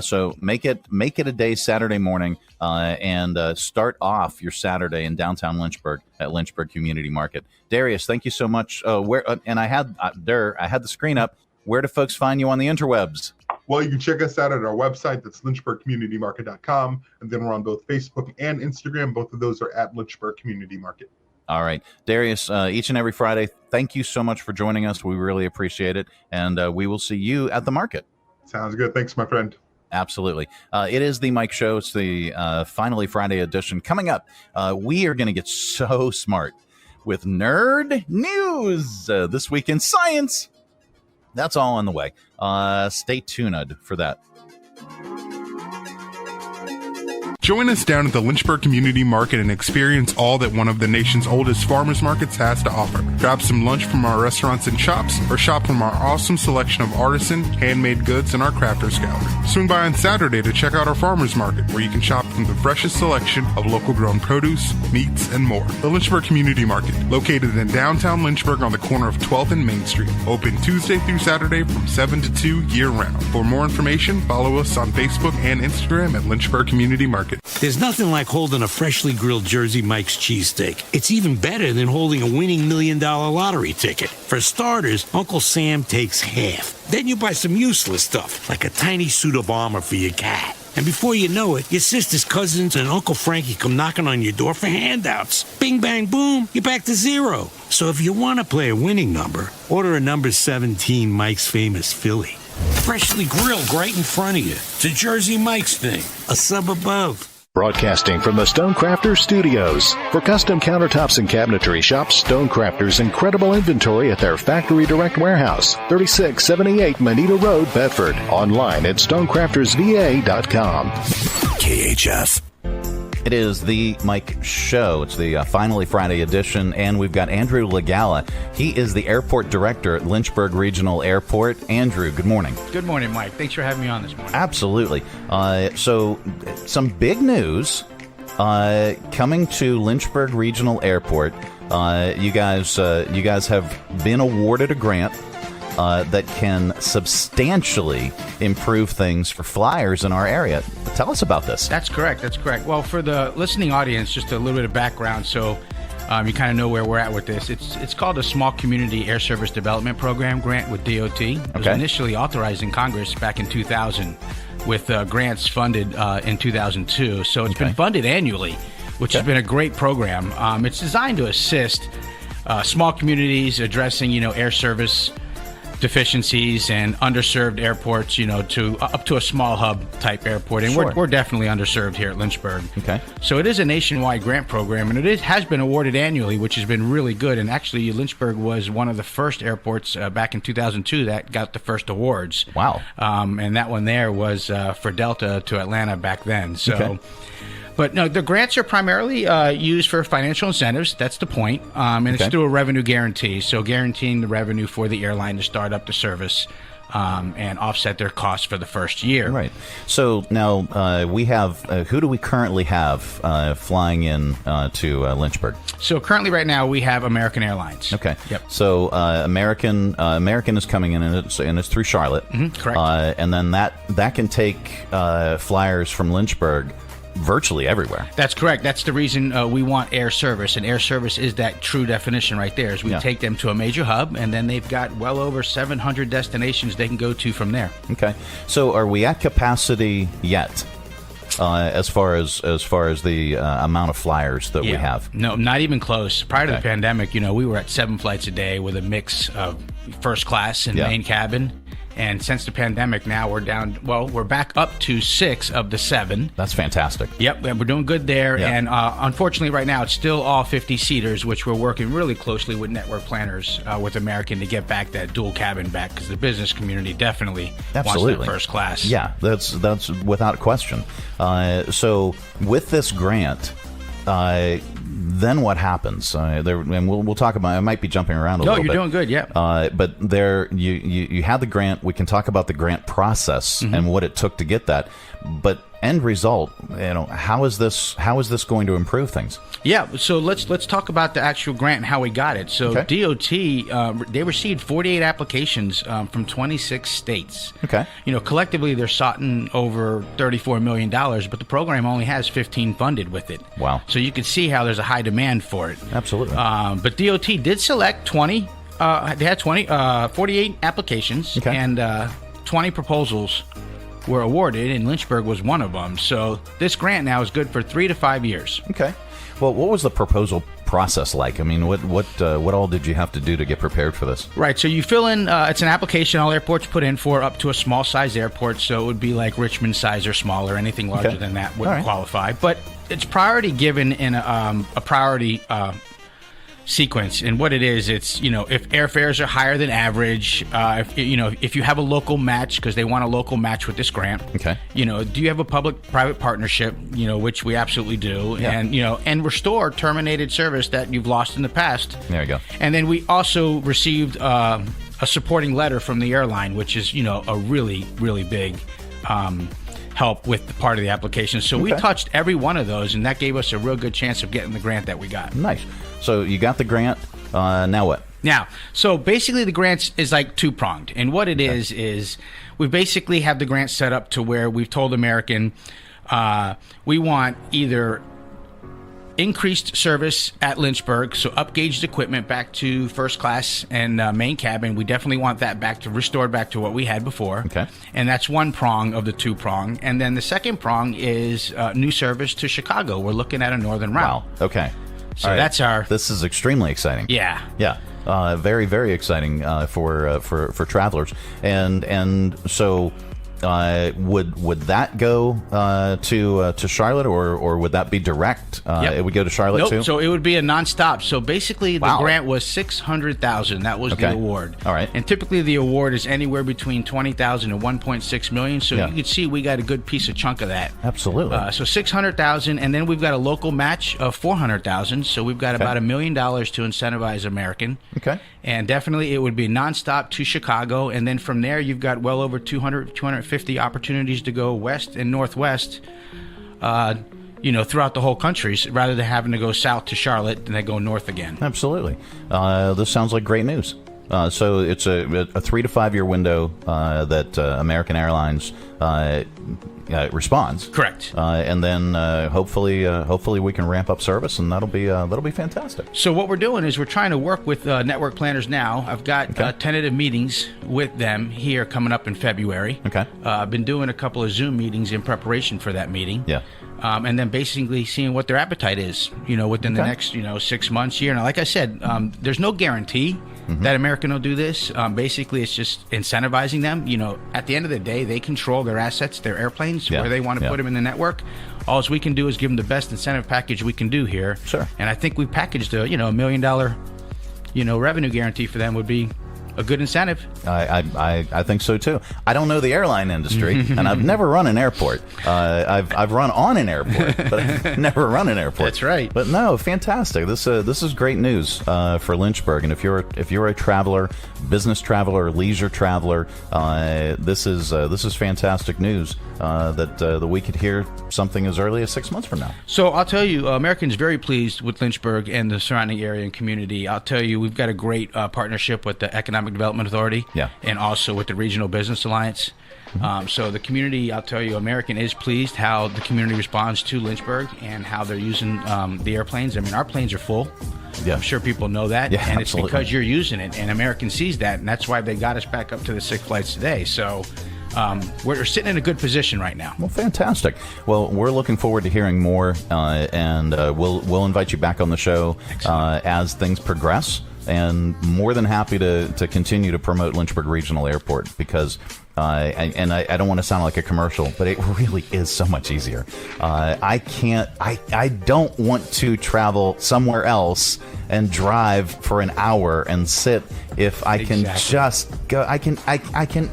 S13: So make it a day Saturday morning and start off your Saturday in downtown Lynchburg at Lynchburg Community Market. Darrius, thank you so much. And I had the screen up. Where do folks find you on the interwebs?
S2: Well, you can check us out at our website. That's lynchburgcommunitymarket.com. And then we're on both Facebook and Instagram. Both of those are at Lynchburg Community Market.
S13: All right. Darrius, each and every Friday, thank you so much for joining us. We really appreciate it. And we will see you at the market.
S2: Sounds good. Thanks, my friend.
S13: Absolutely. It is the Mike Show. It's the Finally Friday edition. Coming up, we are going to get so smart with nerd news this week in science. That's all on the way. Stay tuned for that.
S2: Join us down at the Lynchburg Community Market and experience all that one of the nation's oldest farmers markets has to offer. Grab some lunch from our restaurants and shops, or shop from our awesome selection of artisan, handmade goods in our crafters gallery. Swing by on Saturday to check out our farmers market, where you can shop from the freshest selection of local grown produce, meats, and more. The Lynchburg Community Market, located in downtown Lynchburg on the corner of 12th and Main Street. Open Tuesday through Saturday from 7 to 2 year round. For more information, follow us on Facebook and Instagram at Lynchburg Community Market. included.
S4: There's nothing like holding a freshly grilled Jersey Mike's cheesesteak. It's even better than holding a winning $1 million lottery ticket. For starters, Uncle Sam takes half. Then you buy some useless stuff, like a tiny suit of armor for your cat. And before you know it, your sister's cousins and Uncle Frankie come knocking on your door for handouts. Bing, bang, boom, you're back to zero. So if you want to play a winning number, order a number 17 Mike's Famous Philly. Freshly grilled right in front of you. It's a Jersey Mike's thing, a sub above.
S3: Broadcasting from the Stonecrafters Studios. For custom countertops and cabinetry, shop Stonecrafters' incredible inventory at their Factory Direct Warehouse, 3678 Manita Road, Bedford. Online at stonecraftersva.com.
S19: KHF.
S13: It is the Mike Show. It's the Finally Friday edition, and we've got Andrew Legala. He is the airport director at Lynchburg Regional Airport. Andrew, good morning.
S6: Good morning, Mike. Thanks for having me on this morning.
S13: Absolutely. So, some big news coming to Lynchburg Regional Airport. You guys have been awarded a grant that can substantially improve things for flyers in our area. Tell us about this.
S6: That's correct. Well, for the listening audience, just a little bit of background so you kind of know where we're at with this. It's called a Small Community Air Service Development Program grant with DOT. It was initially authorized in Congress back in 2000 with grants funded in 2002. So it's been funded annually, which has been a great program. It's designed to assist small communities addressing, air service deficiencies and underserved airports, to up to a small hub type airport. And we're definitely underserved here at Lynchburg. Okay. So it is a nationwide grant program, and it has been awarded annually, which has been really good. And actually, Lynchburg was one of the first airports back in 2002 that got the first awards.
S13: Wow.
S6: And that one there was for Delta to Atlanta back then. So. But no, the grants are primarily used for financial incentives. That's the point. And it's through a revenue guarantee. So guaranteeing the revenue for the airline to start up the service and offset their costs for the first year.
S13: Right. So now we have, who do we currently have flying in to Lynchburg?
S6: So currently right now we have American Airlines.
S13: Okay.
S6: Yep.
S13: So American is coming in, and it's through Charlotte.
S6: Correct.
S13: And then that can take flyers from Lynchburg virtually everywhere.
S6: That's correct. That's the reason we want air service, and air service is that true definition right there. Is we take them to a major hub, and then they've got well over 700 destinations they can go to from there.
S13: Okay. So are we at capacity yet? As far as the amount of flyers that we have?
S6: No, not even close. Prior to the pandemic, we were at 7 flights a day with a mix of first class and main cabin. And since the pandemic, now we're down. Well, we're back up to 6 of the 7.
S13: That's fantastic.
S6: Yep, we're doing good there. Yep. And unfortunately, right now, it's still all 50-seaters, which we're working really closely with network planners with American to get back that dual cabin back, because the business community definitely wants that first class.
S13: Yeah, that's without question. So with this grant, then what happens? And we'll talk about. I might be jumping around a little bit.
S6: No, you're doing good. Yeah.
S13: But there, you had the grant. We can talk about the grant process and what it took to get that. But end result, how is this going to improve things?
S6: Yeah. So let's talk about the actual grant and how we got it. So DOT, they received 48 applications from 26 states.
S13: Okay.
S6: Collectively they're soughting over $34 million, but the program only has 15 funded with it.
S13: Wow.
S6: So you can see how there's a high demand for it.
S13: Absolutely.
S6: But DOT did select 20. They had 48 applications and 20 proposals were awarded, and Lynchburg was one of them. So this grant now is good for 3 to 5 years.
S13: Okay. Well, what was the proposal process like? I mean, what all did you have to do to get prepared for this?
S6: Right. So you fill in. It's an application all airports put in for up to a small size airport. So it would be like Richmond size or smaller. Anything larger than that wouldn't qualify. But it's priority given in a priority sequence. And what it is, it's if airfares are higher than average, if you have a local match, because they want a local match with this grant.
S13: Okay.
S6: Do you have a public-private partnership? Which we absolutely do.
S13: Yeah.
S6: And restore terminated service that you've lost in the past.
S13: There you go.
S6: And then we also received a supporting letter from the airline, which is a really, really big help with the part of the application. So we touched every one of those, and that gave us a real good chance of getting the grant that we got.
S13: Nice. So you got the grant. Now what?
S6: Now, so basically the grant is like two-pronged. And what it is we basically have the grant set up to where we've told American, We want either increased service at Lynchburg, so upgauged equipment back to first class and main cabin. We definitely want that restored back to what we had before.
S13: Okay.
S6: And that's one prong of the two prong. And then the second prong is new service to Chicago. We're looking at a northern route.
S13: Wow. Okay.
S6: So that's
S13: This is extremely exciting.
S6: Yeah.
S13: Yeah. Very, very exciting for travelers. And so would that go to Charlotte, or would that be direct? It would go to Charlotte too?
S6: So it would be a nonstop. So basically the grant was $600,000. That was the award.
S13: All right.
S6: And typically the award is anywhere between $20,000 and $1.6 million. So you can see we got a good piece of chunk of that.
S13: Absolutely.
S6: So $600,000, and then we've got a local match of $400,000. So we've got about $1 million to incentivize American.
S13: Okay.
S6: And definitely it would be nonstop to Chicago, and then from there you've got well over 250 opportunities to go west and northwest, throughout the whole country, rather than having to go south to Charlotte and then go north again.
S13: Absolutely. This sounds like great news. So it's a 3 to 5 year window that American Airlines responds.
S6: Correct.
S13: And then hopefully we can ramp up service, and that'll be fantastic.
S6: So what we're doing is we're trying to work with network planners now. I've got tentative meetings with them here coming up in February.
S13: Okay.
S6: I've been doing a couple of Zoom meetings in preparation for that meeting.
S13: Yeah.
S6: And then basically seeing what their appetite is, within the next, 6 months, year. Now, like I said, there's no guarantee that American will do this. Basically, it's just incentivizing them. At the end of the day, they control their assets, their airplanes, where they want to put them in the network. All we can do is give them the best incentive package we can do here.
S13: Sure.
S6: And I think we've packaged a, $1 million, revenue guarantee for them would be a good incentive.
S13: I think so too. I don't know the airline industry, and I've never run an airport. I've run on an airport, but I've never run an airport.
S6: That's right.
S13: But no, fantastic. This is great news for Lynchburg. And if you're a traveler, business traveler, leisure traveler, this is fantastic news that we could hear something as early as 6 months from now.
S6: So I'll tell you, American's very pleased with Lynchburg and the surrounding area and community. I'll tell you, we've got a great partnership with the Economic Development Authority, and also with the Regional Business Alliance. So the community, I'll tell you, American is pleased how the community responds to Lynchburg and how they're using the airplanes. I mean, our planes are full. Yeah. I'm sure people know that, and it's because you're using it, and American sees that, and that's why they got us back up to the 6 flights today. So we're sitting in a good position right now.
S13: Well, fantastic. Well, we're looking forward to hearing more, and we'll invite you back on the show as things progress. And more than happy to continue to promote Lynchburg Regional Airport, because I don't want to sound like a commercial, but it really is so much easier. I don't want to travel somewhere else and drive for an hour and sit. If I can just go, I can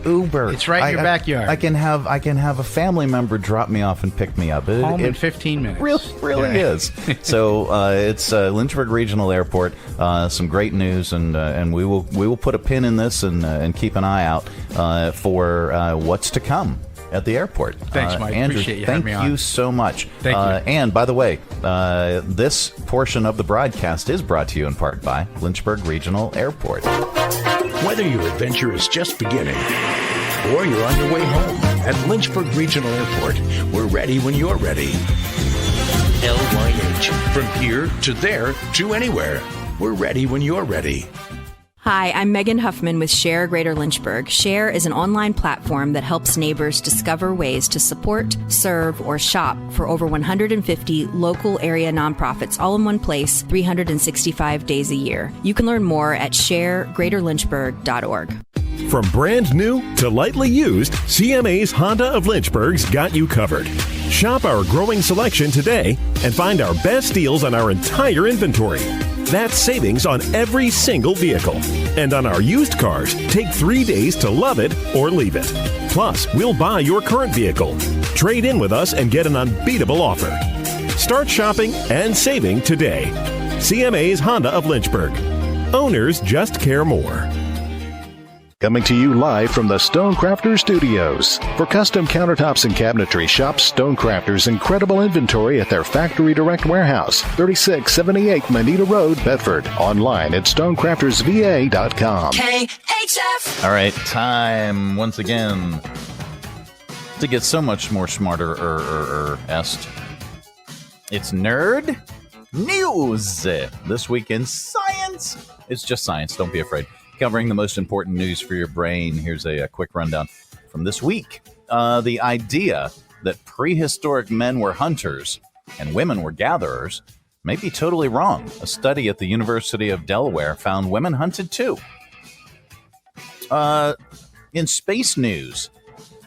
S13: Uber.
S6: It's right in your backyard.
S13: I can have a family member drop me off and pick me up.
S6: Home in 15 minutes.
S13: Really is. So it's Lynchburg Regional Airport. Some great news, and we will put a pin in this and keep an eye out for what's to come at the airport.
S6: Thanks, Mike.
S13: Andrew,
S6: appreciate you having me on.
S13: Thank you so much.
S6: Thank you.
S13: And by the way, this portion of the broadcast is brought to you in part by Lynchburg Regional Airport.
S14: Whether your adventure is just beginning or you're on your way home, at Lynchburg Regional Airport, we're ready when you're ready. LYH. From here to there to anywhere. We're ready when you're ready.
S18: Hi, I'm Megan Huffman with Share Greater Lynchburg. Share is an online platform that helps neighbors discover ways to support, serve, or shop for over 150 local area nonprofits all in one place, 365 days a year. You can learn more at sharegreaterlynchburg.org.
S16: From brand new to lightly used, CMA's Honda of Lynchburg's got you covered. Shop our growing selection today and find our best deals on our entire inventory. That's savings on every single vehicle. And on our used cars, take 3 days to love it or leave it. Plus, we'll buy your current vehicle. Trade in with us and get an unbeatable offer. Start shopping and saving today. CMA's Honda of Lynchburg. Owners just care more.
S3: Coming to you live from the Stonecrafters Studios. For custom countertops and cabinetry, shop Stonecrafters' incredible inventory at their Factory Direct Warehouse, 3678 Manita Road, Bedford. Online at stonecraftersva.com.
S9: KHF.
S13: All right, time once again to get so much more smarter, est. It's Nerd News. This week in science. It's just science. Don't be afraid. Covering the most important news for your brain. Here's a quick rundown from this week. The idea that prehistoric men were hunters and women were gatherers may be totally wrong. A study at the University of Delaware found women hunted too. In space news,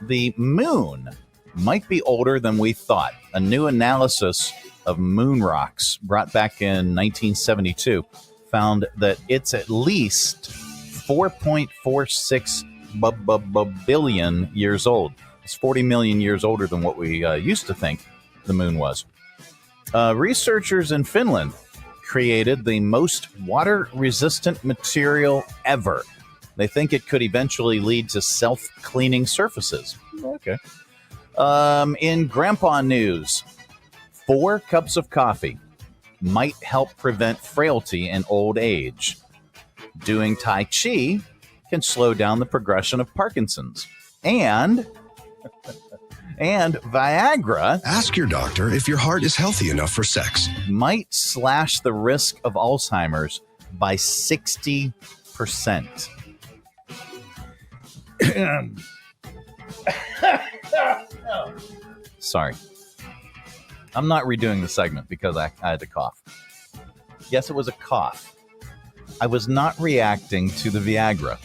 S13: the moon might be older than we thought. A new analysis of moon rocks brought back in 1972 found that it's at least 4.46 billion years old. It's 40 million years older than what we used to think the moon was. Researchers in Finland created the most water-resistant material ever. They think it could eventually lead to self-cleaning surfaces. Okay. In Grandpa news, 4 cups of coffee might help prevent frailty in old age. Doing Tai Chi can slow down the progression of Parkinson's. And Viagra...
S19: Ask your doctor if your heart is healthy enough for sex.
S13: ...might slash the risk of Alzheimer's by 60%. Sorry. I'm not redoing the segment because I had to cough. Yes, it was a cough. I was not reacting to the Viagra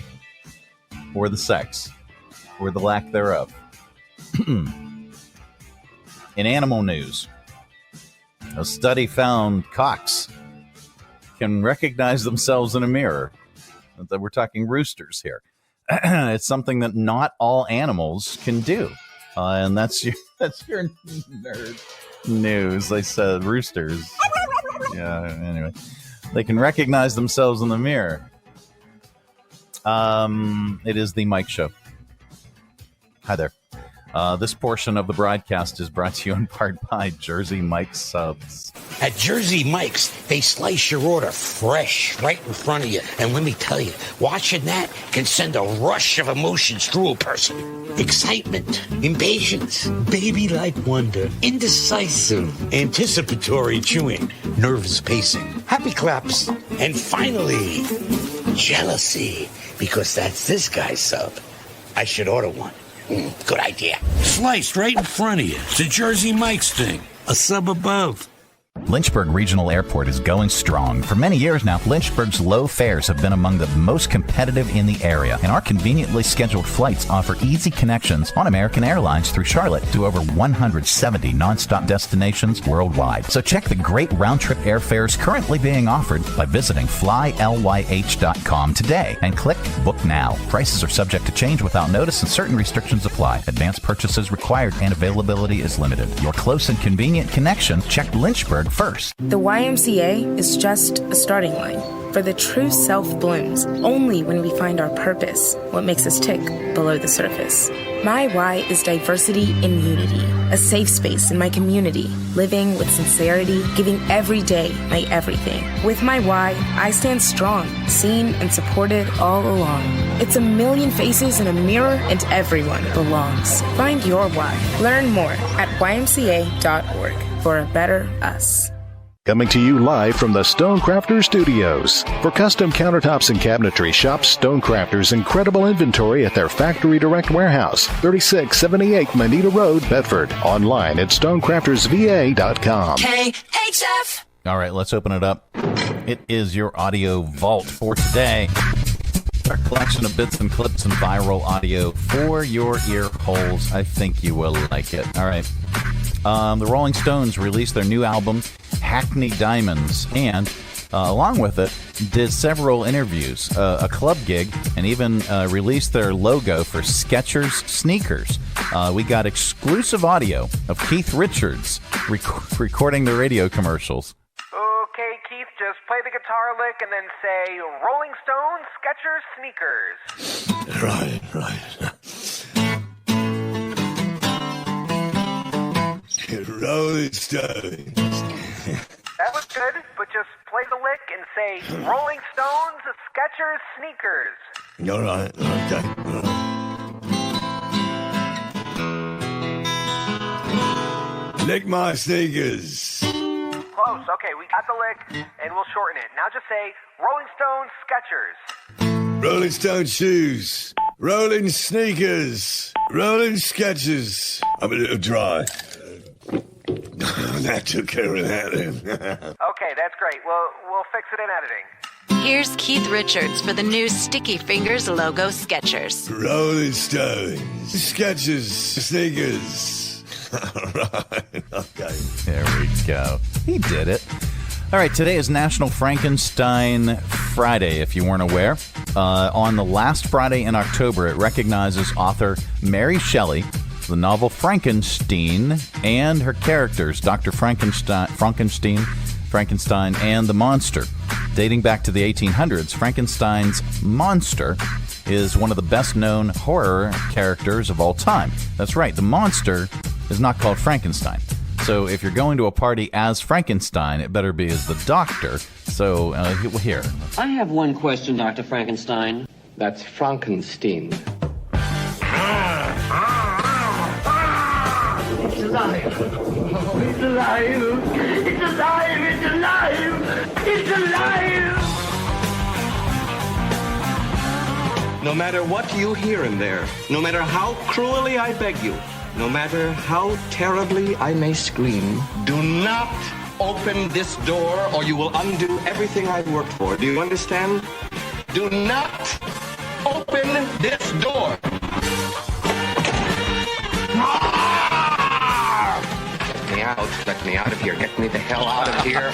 S13: or the sex or the lack thereof. In animal news, a study found cocks can recognize themselves in a mirror. We're talking roosters here. It's something that not all animals can do. And that's your nerd news. They said roosters. Yeah, anyway. They can recognize themselves in the mirror. It is the Mike Show. Hi there. This portion of the broadcast is brought to you in part by Jersey Mike's Subs.
S4: At Jersey Mike's, they slice your order fresh right in front of you. And let me tell you, watching that can send a rush of emotions through a person. Excitement, impatience, baby-like wonder, indecisive, anticipatory chewing, nerves pacing, happy claps, and finally, jealousy. Because that's this guy's sub. I should order one. Good idea. Sliced right in front of you. It's a Jersey Mike's thing. A sub above.
S5: Lynchburg Regional Airport is going strong. For many years now, Lynchburg's low fares have been among the most competitive in the area, and our conveniently scheduled flights offer easy connections on American Airlines through Charlotte to over 170 nonstop destinations worldwide. So check the great round-trip airfares currently being offered by visiting flylyh.com today and click Book Now. Prices are subject to change without notice and certain restrictions apply. Advanced purchases required and availability is limited. Your close and convenient connection, check Lynchburg first.
S20: The YMCA is just a starting line. For the true self blooms only when we find our purpose, what makes us tick below the surface. My why is diversity in unity, a safe space in my community, living with sincerity, giving every day my everything. With my why, I stand strong, seen and supported all along. It's a million faces in a mirror and everyone belongs. Find your why. Learn more at ymca.org for a better us.
S3: Coming to you live from the Stonecrafters Studios. For custom countertops and cabinetry, shop Stonecrafters' incredible inventory at their Factory Direct Warehouse, 3678 Manita Road, Bedford. Online at stonecraftersva.com.
S8: KHF!
S13: All right, let's open it up. It is your audio vault for today. Our collection of bits and clips and viral audio for your ear holes. I think you will like it. All right. The Rolling Stones released their new album, Hackney Diamonds, and along with it, did several interviews, a club gig, and even released their logo for Skechers sneakers. We got exclusive audio of Keith Richards recording the radio commercials.
S7: Okay, Keith, just play the guitar lick and then say, Rolling Stones, Skechers sneakers.
S21: Right. Rolling Stones.
S7: That was good, but just play the lick and say, Rolling Stones, Skechers sneakers.
S21: All right, okay. Lick my sneakers.
S7: Close. Okay, we got the lick, and we'll shorten it. Now just say Rolling Stone Skechers.
S21: Rolling Stone shoes. Rolling sneakers. Rolling Skechers. I'm a little dry. That took care of that then.
S7: Okay, that's great. We'll fix it in editing.
S10: Here's Keith Richards for the new Sticky Fingers logo Skechers.
S21: Rolling Stones. Skechers. Sneakers. All right. Okay.
S13: There we go. He did it. All right, today is National Frankenstein Friday, if you weren't aware. On the last Friday in October, it recognizes author Mary Shelley, the novel Frankenstein, and her characters, Dr. Frankenstein, and the monster. Dating back to the 1800s, Frankenstein's monster is one of the best-known horror characters of all time. That's right, the monster is not called Frankenstein. So if you're going to a party as Frankenstein, it better be as the doctor. So here.
S22: I have one question, Dr. Frankenstein. That's Frankenstein.
S23: It's alive. Oh, it's alive. It's alive. It's alive. It's alive.
S24: No matter what you hear in there, no matter how cruelly I beg you, no matter how terribly I may scream, do not open this door or you will undo everything I've worked for. Do you understand? Do not open this door. Let me out of here. Get me the hell out of here.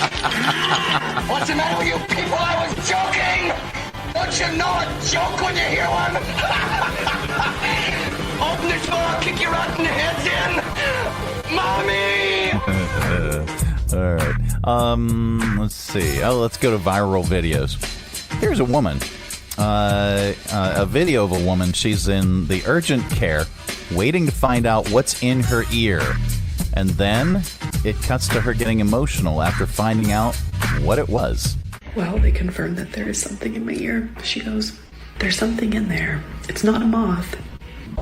S24: What's the matter with you people? I was joking. Don't you know a joke when you hear one? Open this door, I'll kick your rotten heads in. Mommy!
S13: All right. Let's see. Let's go to viral videos. Here's a woman. A video of a woman. She's in the urgent care, waiting to find out what's in her ear. And then it cuts to her getting emotional after finding out what it was.
S25: Well, they confirmed that there is something in my ear. She goes, there's something in there. It's not a moth.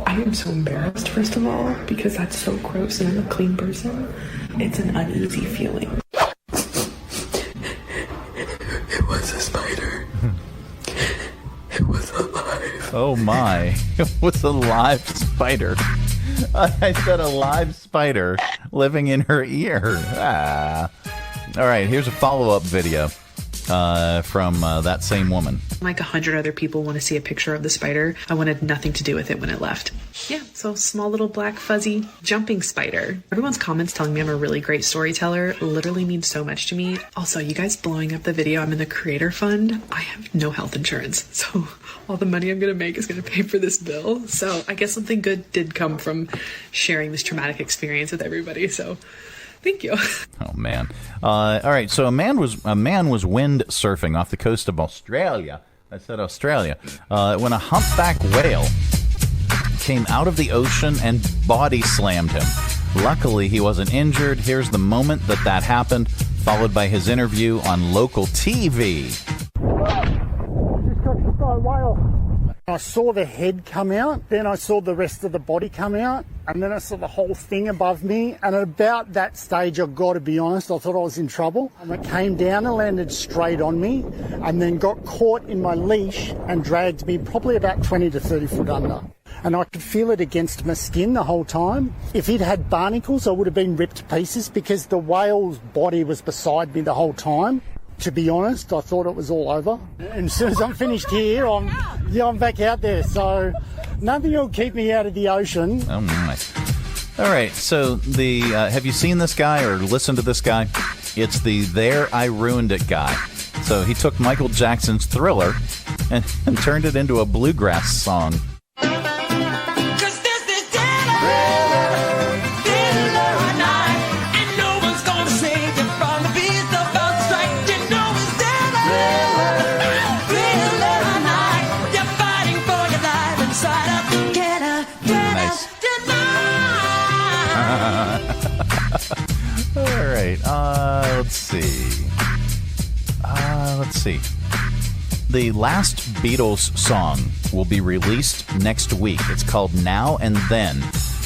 S25: I am so embarrassed, first of all, because that's so gross and I'm a clean person. It's an uneasy feeling. It was a spider. It was alive.
S13: Oh my. It was a live spider. I said a live spider living in her ear. Ah. All right, here's a follow-up video from that same woman.
S25: Like 100 other people want to see a picture of the spider. I wanted nothing to do with it when it left. Yeah, so small little black fuzzy jumping spider. Everyone's comments telling me I'm a really great storyteller literally means so much to me. Also, you guys blowing up the video. I'm in the creator fund. I have no health insurance, so all the money I'm going to make is going to pay for this bill. So I guess something good did come from sharing this traumatic experience with everybody. So thank you.
S13: Oh man! All right, so a man was wind surfing off the coast of Australia. I said Australia when a humpback whale came out of the ocean and body slammed him. Luckily, he wasn't injured. Here's the moment that happened, followed by his interview on local TV.
S26: Just got hit by a whale. I saw the head come out, then I saw the rest of the body come out, and then I saw the whole thing above me. And at about that stage, I've got to be honest, I thought I was in trouble. And it came down and landed straight on me, and then got caught in my leash and dragged me probably about 20 to 30 foot under. And I could feel it against my skin the whole time. If it had barnacles, I would have been ripped to pieces because the whale's body was beside me the whole time. To be honest, I thought it was all over. And as soon as I'm finished here, I'm back out there. So nothing will keep me out of the ocean.
S13: Oh my! All right. So have you seen this guy or listened to this guy? It's the "There I Ruined It" guy. So he took Michael Jackson's Thriller and turned it into a bluegrass song. All right, let's see. The last Beatles song will be released next week. It's called Now and Then.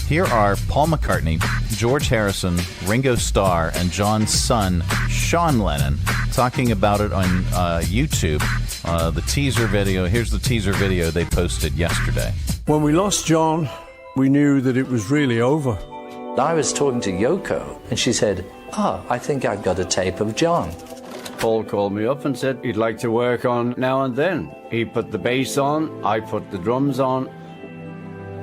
S13: Here are Paul McCartney, George Harrison, Ringo Starr, and John's son, Sean Lennon, talking about it on YouTube. The teaser video. Here's the teaser video they posted yesterday.
S1: When we lost John, we knew that it was really over.
S2: I was talking to Yoko, and she said, I think I've got a tape of John.
S1: Paul called me up and said he'd like to work on Now and Then. He put the bass on, I put the drums on.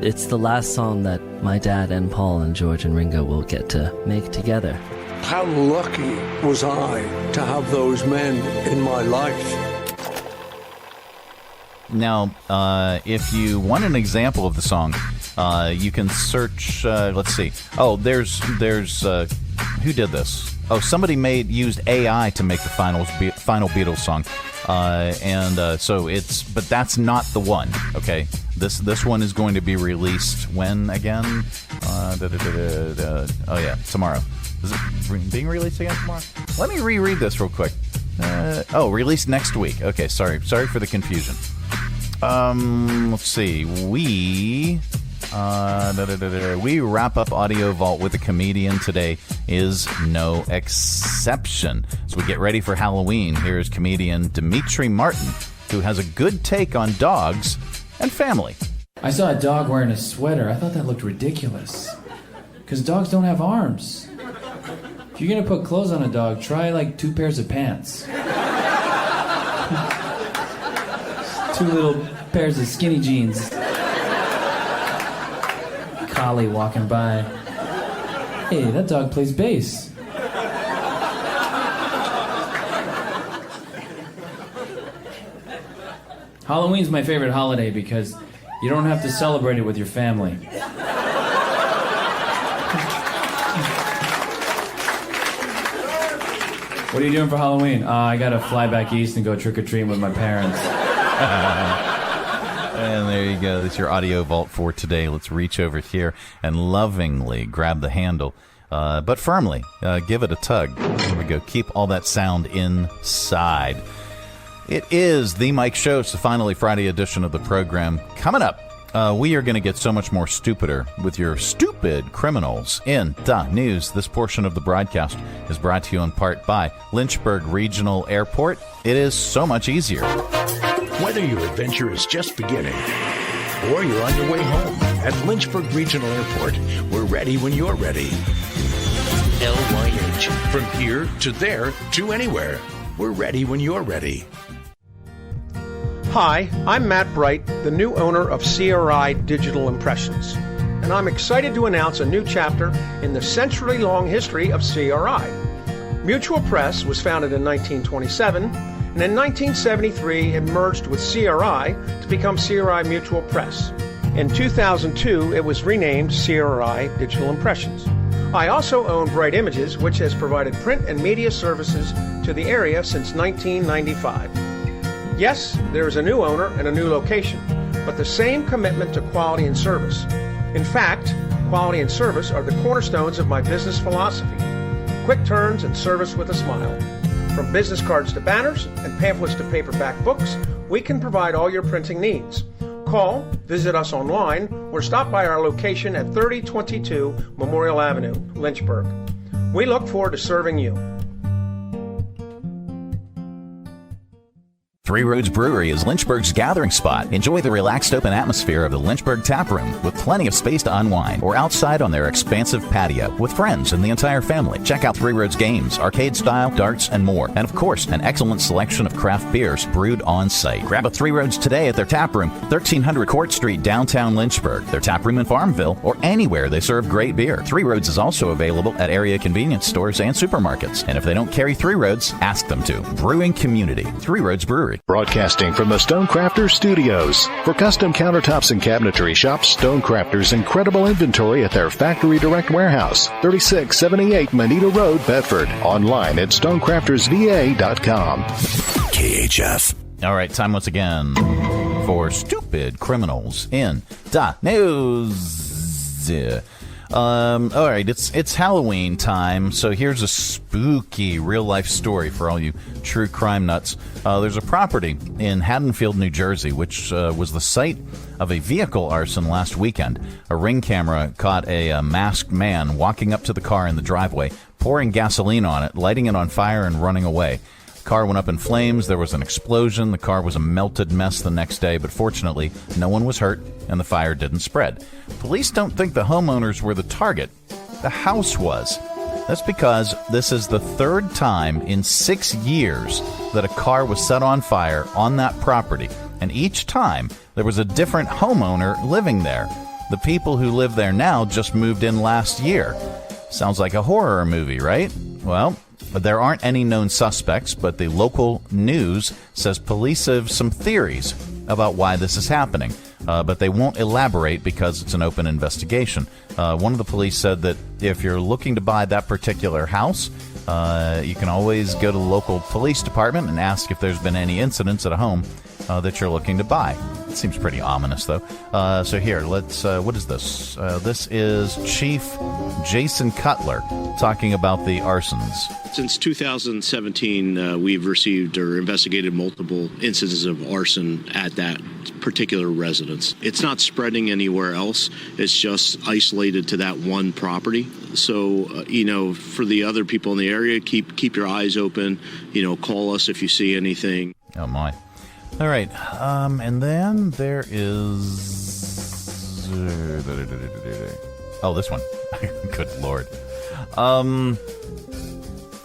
S11: It's the last song that my dad and Paul and George and Ringo will get to make together.
S1: How lucky was I to have those men in my life?
S13: Now, if you want an example of the song, you can search. Let's see. Oh, there's. Who did this? Oh, somebody used AI to make the final Beatles song, but that's not the one. Okay, this one is going to be released when again? Oh yeah, tomorrow. Is it being released again tomorrow? Let me reread this real quick. Released next week. Okay, sorry for the confusion. Let's see. We wrap up Audio Vault with a comedian. Today is no exception. So we get ready for Halloween. Here's comedian Dimitri Martin, who has a good take on dogs and family.
S12: I saw a dog wearing a sweater. I thought that looked ridiculous. Because dogs don't have arms. If you're going to put clothes on a dog, try like 2 pairs of pants. 2 little pairs of skinny jeans. Collie walking by. Hey, that dog plays bass. Halloween's my favorite holiday because you don't have to celebrate it with your family. What are you doing for Halloween? I gotta fly back east and go trick-or-treating with my parents.
S13: And there you go. That's your Audio Vault for today. Let's reach over here and lovingly grab the handle, but firmly give it a tug. There we go. Keep all that sound inside. It is the Mike Show. It's the finally Friday edition of the program. Coming up, we are going to get so much more stupider with your stupid criminals in the news. This portion of the broadcast is brought to you in part by Lynchburg Regional Airport. It is so much easier.
S14: Whether your adventure is just beginning or you're on your way home, at Lynchburg Regional Airport, we're ready when you're ready. LYH. From here to there to anywhere. We're ready when you're ready.
S15: Hi, I'm Matt Bright, the new owner of CRI Digital Impressions, and I'm excited to announce a new chapter in the century-long history of CRI. Mutual Press was founded in 1927, and in 1973 it merged with CRI to become CRI Mutual Press. In 2002, it was renamed CRI Digital Impressions. I also own Bright Images, which has provided print and media services to the area since 1995. Yes, there is a new owner and a new location, but the same commitment to quality and service. In fact, quality and service are the cornerstones of my business philosophy. Quick turns and service with a smile. From business cards to banners and pamphlets to paperback books, we can provide all your printing needs. Call, visit us online, or stop by our location at 3022 Memorial Avenue, Lynchburg. We look forward to serving you.
S13: Three Roads Brewery is Lynchburg's gathering spot. Enjoy the relaxed open atmosphere of the Lynchburg Tap Room with plenty of space to unwind, or outside on their expansive patio with friends and the entire family. Check out Three Roads games, arcade style, darts, and more. And of course, an excellent selection of craft beers brewed on site. Grab a Three Roads today at their tap room, 1300 Court Street, downtown Lynchburg. Their tap room in Farmville, or anywhere they serve great beer. Three Roads is also available at area convenience stores and supermarkets. And if they don't carry Three Roads, ask them to. Brewing community, Three Roads Brewery.
S3: Broadcasting from the Stonecrafters Studios. For custom countertops and cabinetry, shop Stonecrafters' incredible inventory at their Factory Direct Warehouse, 3678 Manita Road, Bedford. Online at stonecraftersva.com.
S13: KHF. All right, time once again for Stupid Criminals in the News. All right, it's Halloween time, so here's a spooky real-life story for all you true crime nuts. There's a property in Haddonfield, New Jersey, which was the site of a vehicle arson last weekend. A Ring camera caught a masked man walking up to the car in the driveway, pouring gasoline on it, lighting it on fire, and running away. The car went up in flames. There was an explosion. The car was a melted mess the next day, but fortunately, no one was hurt, and the fire didn't spread. Police don't think the homeowners were the target. The house was. That's because this is the third time in 6 years that a car was set on fire on that property, and each time there was a different homeowner living there. The people who live there now just moved in last year. Sounds like a horror movie, right? Well, there aren't any known suspects, but the local news says police have some theories about why this is happening, but they won't elaborate because it's an open investigation. One of the police said that if you're looking to buy that particular house, you can always go to the local police department and ask if there's been any incidents at a home that you're looking to buy. It seems pretty ominous, though. So here, let's, what is this? This is Chief Jason Cutler talking about the arsons.
S6: Since 2017, we've received or investigated multiple instances of arson at that particular residence. It's not spreading anywhere else. It's just isolated to that one property. So, for the other people in the area, keep your eyes open. Call us if you see anything.
S13: Oh, my. All right. And then there is... Oh, this one. Good Lord.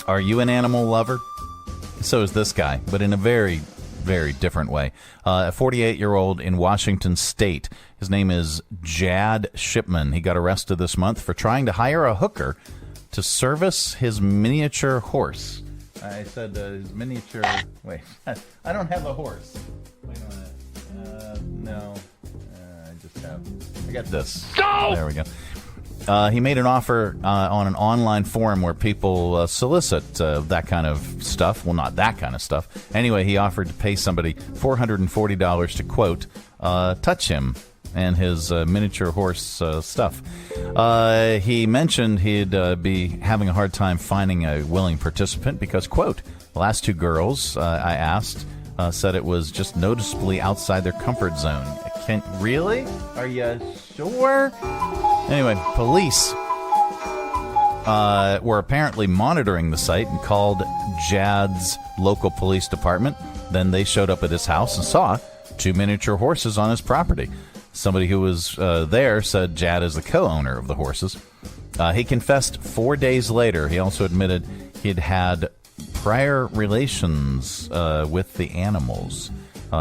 S13: Are you an animal lover? So is this guy, but in a very, very different way. A 48-year-old in Washington State. His name is Jad Shipman. He got arrested this month for trying to hire a hooker to service his miniature horse. I said his miniature... Wait, I don't have a horse. Wait a minute. No. I got this. Go! There we go. He made an offer on an online forum where people solicit that kind of stuff. Well, not that kind of stuff. Anyway, he offered to pay somebody $440 to, quote, touch him and his miniature horse stuff. He mentioned he'd be having a hard time finding a willing participant because, quote, the last two girls I asked said it was just noticeably outside their comfort zone. Really? Are you sure? Anyway, police were apparently monitoring the site and called Jad's local police department. Then they showed up at his house and saw two miniature horses on his property. Somebody who was there said Jad is the co-owner of the horses. He confessed 4 days later. He also admitted he'd had prior relations with the animals.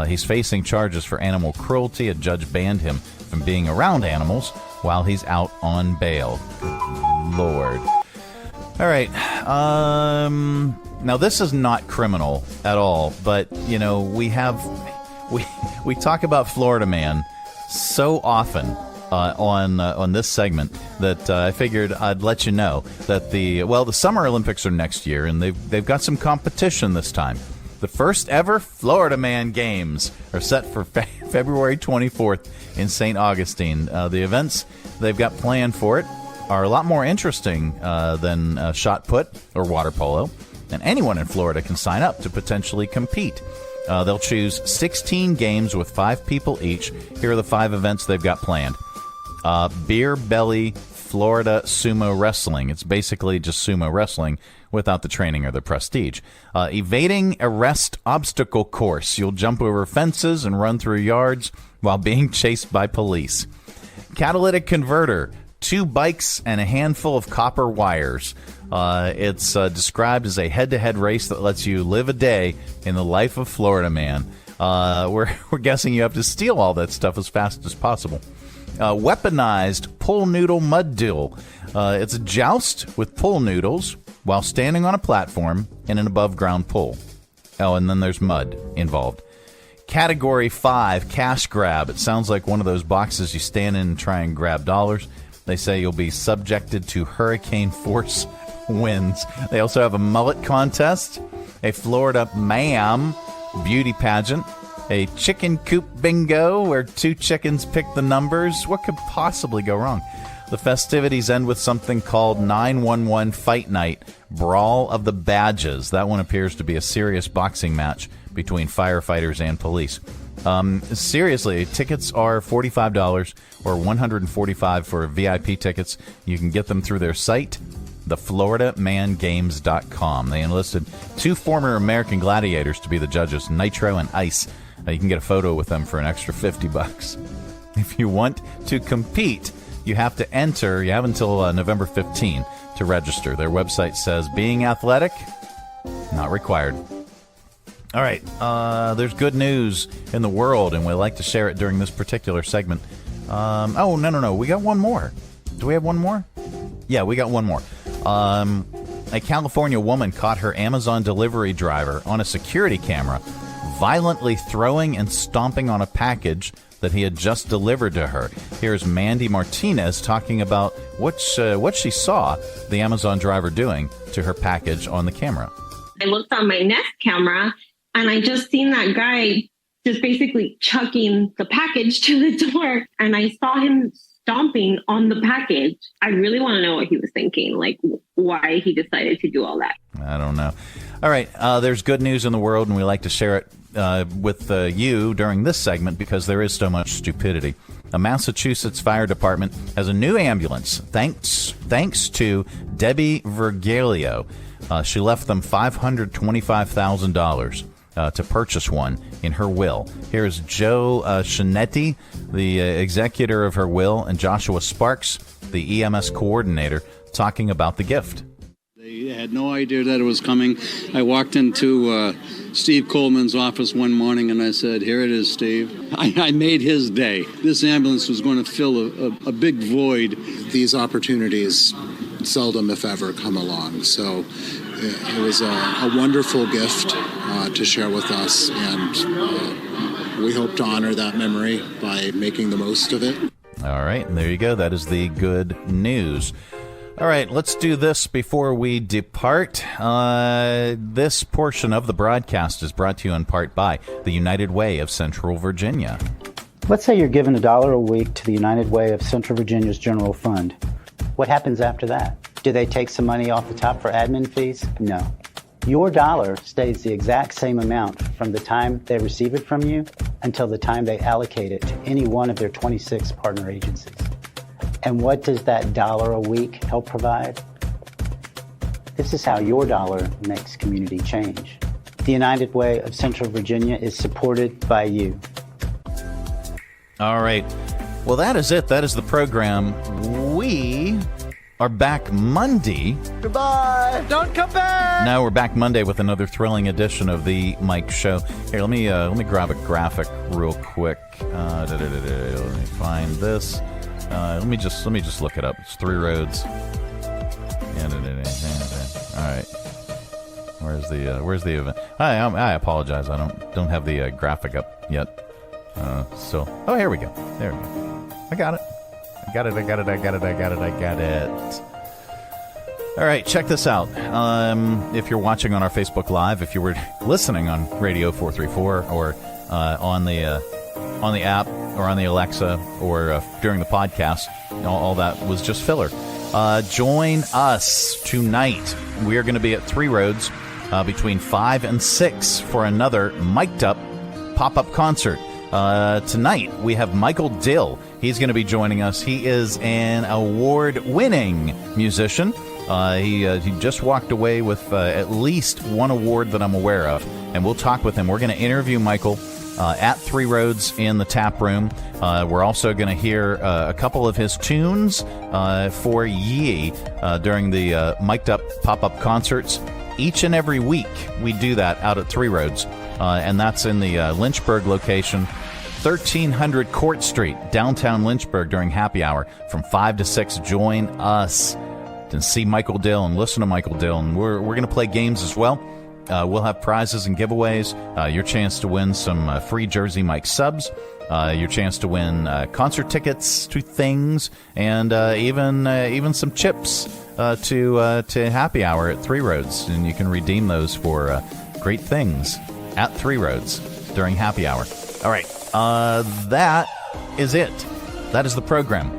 S13: He's facing charges for animal cruelty. A judge banned him from being around animals while he's out on bail. Good Lord. All right. Now, this is not criminal at all, but, we talk about Florida Man so often on this segment that I figured I'd let you know that the Summer Olympics are next year, and they've got some competition this time. The first ever Florida Man Games are set for February 24th in St. Augustine. The events they've got planned for it are a lot more interesting than shot put or water polo, and anyone in Florida can sign up to potentially compete. They'll choose 16 games with 5 people each. Here are the 5 events they've got planned. Beer Belly Florida Sumo Wrestling. It's basically just sumo wrestling without the training or the prestige. Evading Arrest Obstacle Course. You'll jump over fences and run through yards while being chased by police. Catalytic Converter. 2 bikes and a handful of copper wires. It's described as a head-to-head race that lets you live a day in the life of Florida Man. We're guessing you have to steal all that stuff as fast as possible. Weaponized Pool Noodle Mud Duel. It's a joust with pool noodles while standing on a platform in an above-ground pool. Oh, and then there's mud involved. Category 5, Cash Grab. It sounds like one of those boxes you stand in and try and grab dollars. They say you'll be subjected to hurricane force winds. They also have a mullet contest, a Florida Ma'am beauty pageant, a chicken coop bingo where 2 chickens pick the numbers. What could possibly go wrong? The festivities end with something called 911 Fight Night, Brawl of the Badges. That one appears to be a serious boxing match between firefighters and police. Seriously, tickets are $45 or $145 for VIP tickets. You can get them through their site, thefloridamangames.com. They enlisted 2 former American gladiators to be the judges, Nitro and Ice. You can get a photo with them for an extra $50. If you want to compete, you have to enter. You have until November 15 to register. Their website says being athletic, not required. All right, there's good news in the world, and we like to share it during this particular segment. No. We got one more. Do we have one more? Yeah, we got one more. A California woman caught her Amazon delivery driver on a security camera violently throwing and stomping on a package that he had just delivered to her. Here's Mandy Martinez talking about what she saw the Amazon driver doing to her package on the camera.
S4: I looked on my Nest camera, and I just seen that guy just basically chucking the package to the door, and I saw him stomping on the package. I really want to know what he was thinking, like why he decided to do all that.
S13: I don't know. All right, there's good news in the world, and we like to share it with you during this segment because there is so much stupidity. A Massachusetts fire department has a new ambulance thanks to Debbie Virgilio. She left them $525,000 to purchase one in her will. Here's Joe Shinetti, the executor of her will, and Joshua Sparks, the EMS coordinator, talking about the gift.
S9: They had no idea that it was coming. I walked into Steve Coleman's office one morning and I said, here it is, Steve. I made his day. This ambulance was going to fill a big void.
S16: These opportunities seldom, if ever, come along. So it was a wonderful gift to share with us, and we hope to honor that memory by making the most of it.
S13: All right, and there you go. That is the good news. All right, let's do this before we depart. This portion of the broadcast is brought to you in part by the United Way of Central Virginia.
S17: Let's say you're given $1 a week to the United Way of Central Virginia's general fund. What happens after that? Do they take some money off the top for admin fees? No. Your dollar stays the exact same amount from the time they receive it from you until the time they allocate it to any one of their 26 partner agencies. And what does that $1 a week help provide? This is how your dollar makes community change. The United Way of Central Virginia is supported by you.
S13: All right. Well, that is it. That is the program. We are back Monday.
S17: Goodbye. Don't come back.
S13: No, we're back Monday with another thrilling edition of the Mike Show. Here, let me grab a graphic real quick. Let me find this. Let me just look it up. It's 3 roads. All right. Where's the event? I apologize. I don't have the graphic up yet. Oh, here we go. There we go. I got it. All right, check this out. If you're watching on our Facebook Live, if you were listening on Radio 434 or on the app or on the Alexa or during the podcast, all that was just filler. Join us tonight. We are going to be at 3 Roads between 5 and 6 for another mic'd up pop-up concert. Tonight we have Michael Dill. He's going to be joining us. He is an award-winning musician. He just walked away with at least 1 award that I'm aware of, and we'll talk with him. We're going to interview Michael at 3 Roads in the tap room. We're also going to hear a couple of his tunes for ye during the mic'd up pop-up concerts. Each and every week we do that out at 3 Roads, and that's in the Lynchburg location, 1300 Court Street, downtown Lynchburg, during happy hour from 5 to 6. Join us to see Michael Dill and listen to Michael Dill, and we're going to play games as well. We'll have prizes and giveaways, your chance to win some free Jersey Mike subs, your chance to win concert tickets to things, and even some chips to happy hour at 3 Roads, and you can redeem those for great things at 3 Roads during happy hour. All right, that is it. That is the program.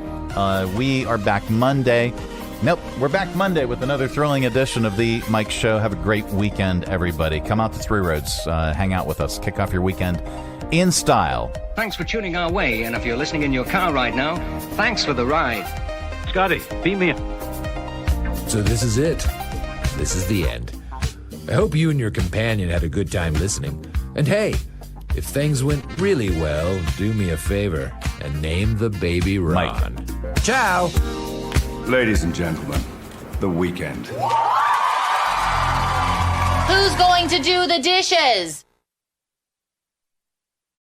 S13: We are back Monday. Nope, we're back Monday with another thrilling edition of the Mike Show. Have a great weekend, everybody. Come out to Three Roads. Hang out with us. Kick off your weekend in style.
S5: Thanks for tuning our way, and if you're listening in your car right now, thanks for the ride.
S7: Scotty, beat me.
S8: So this is it. This is the end. I hope you and your companion had a good time listening. And hey, if things went really well, do me a favor and name the baby Ron. Mike. Ciao!
S18: Ladies and gentlemen, the weekend.
S19: Who's going to do the dishes?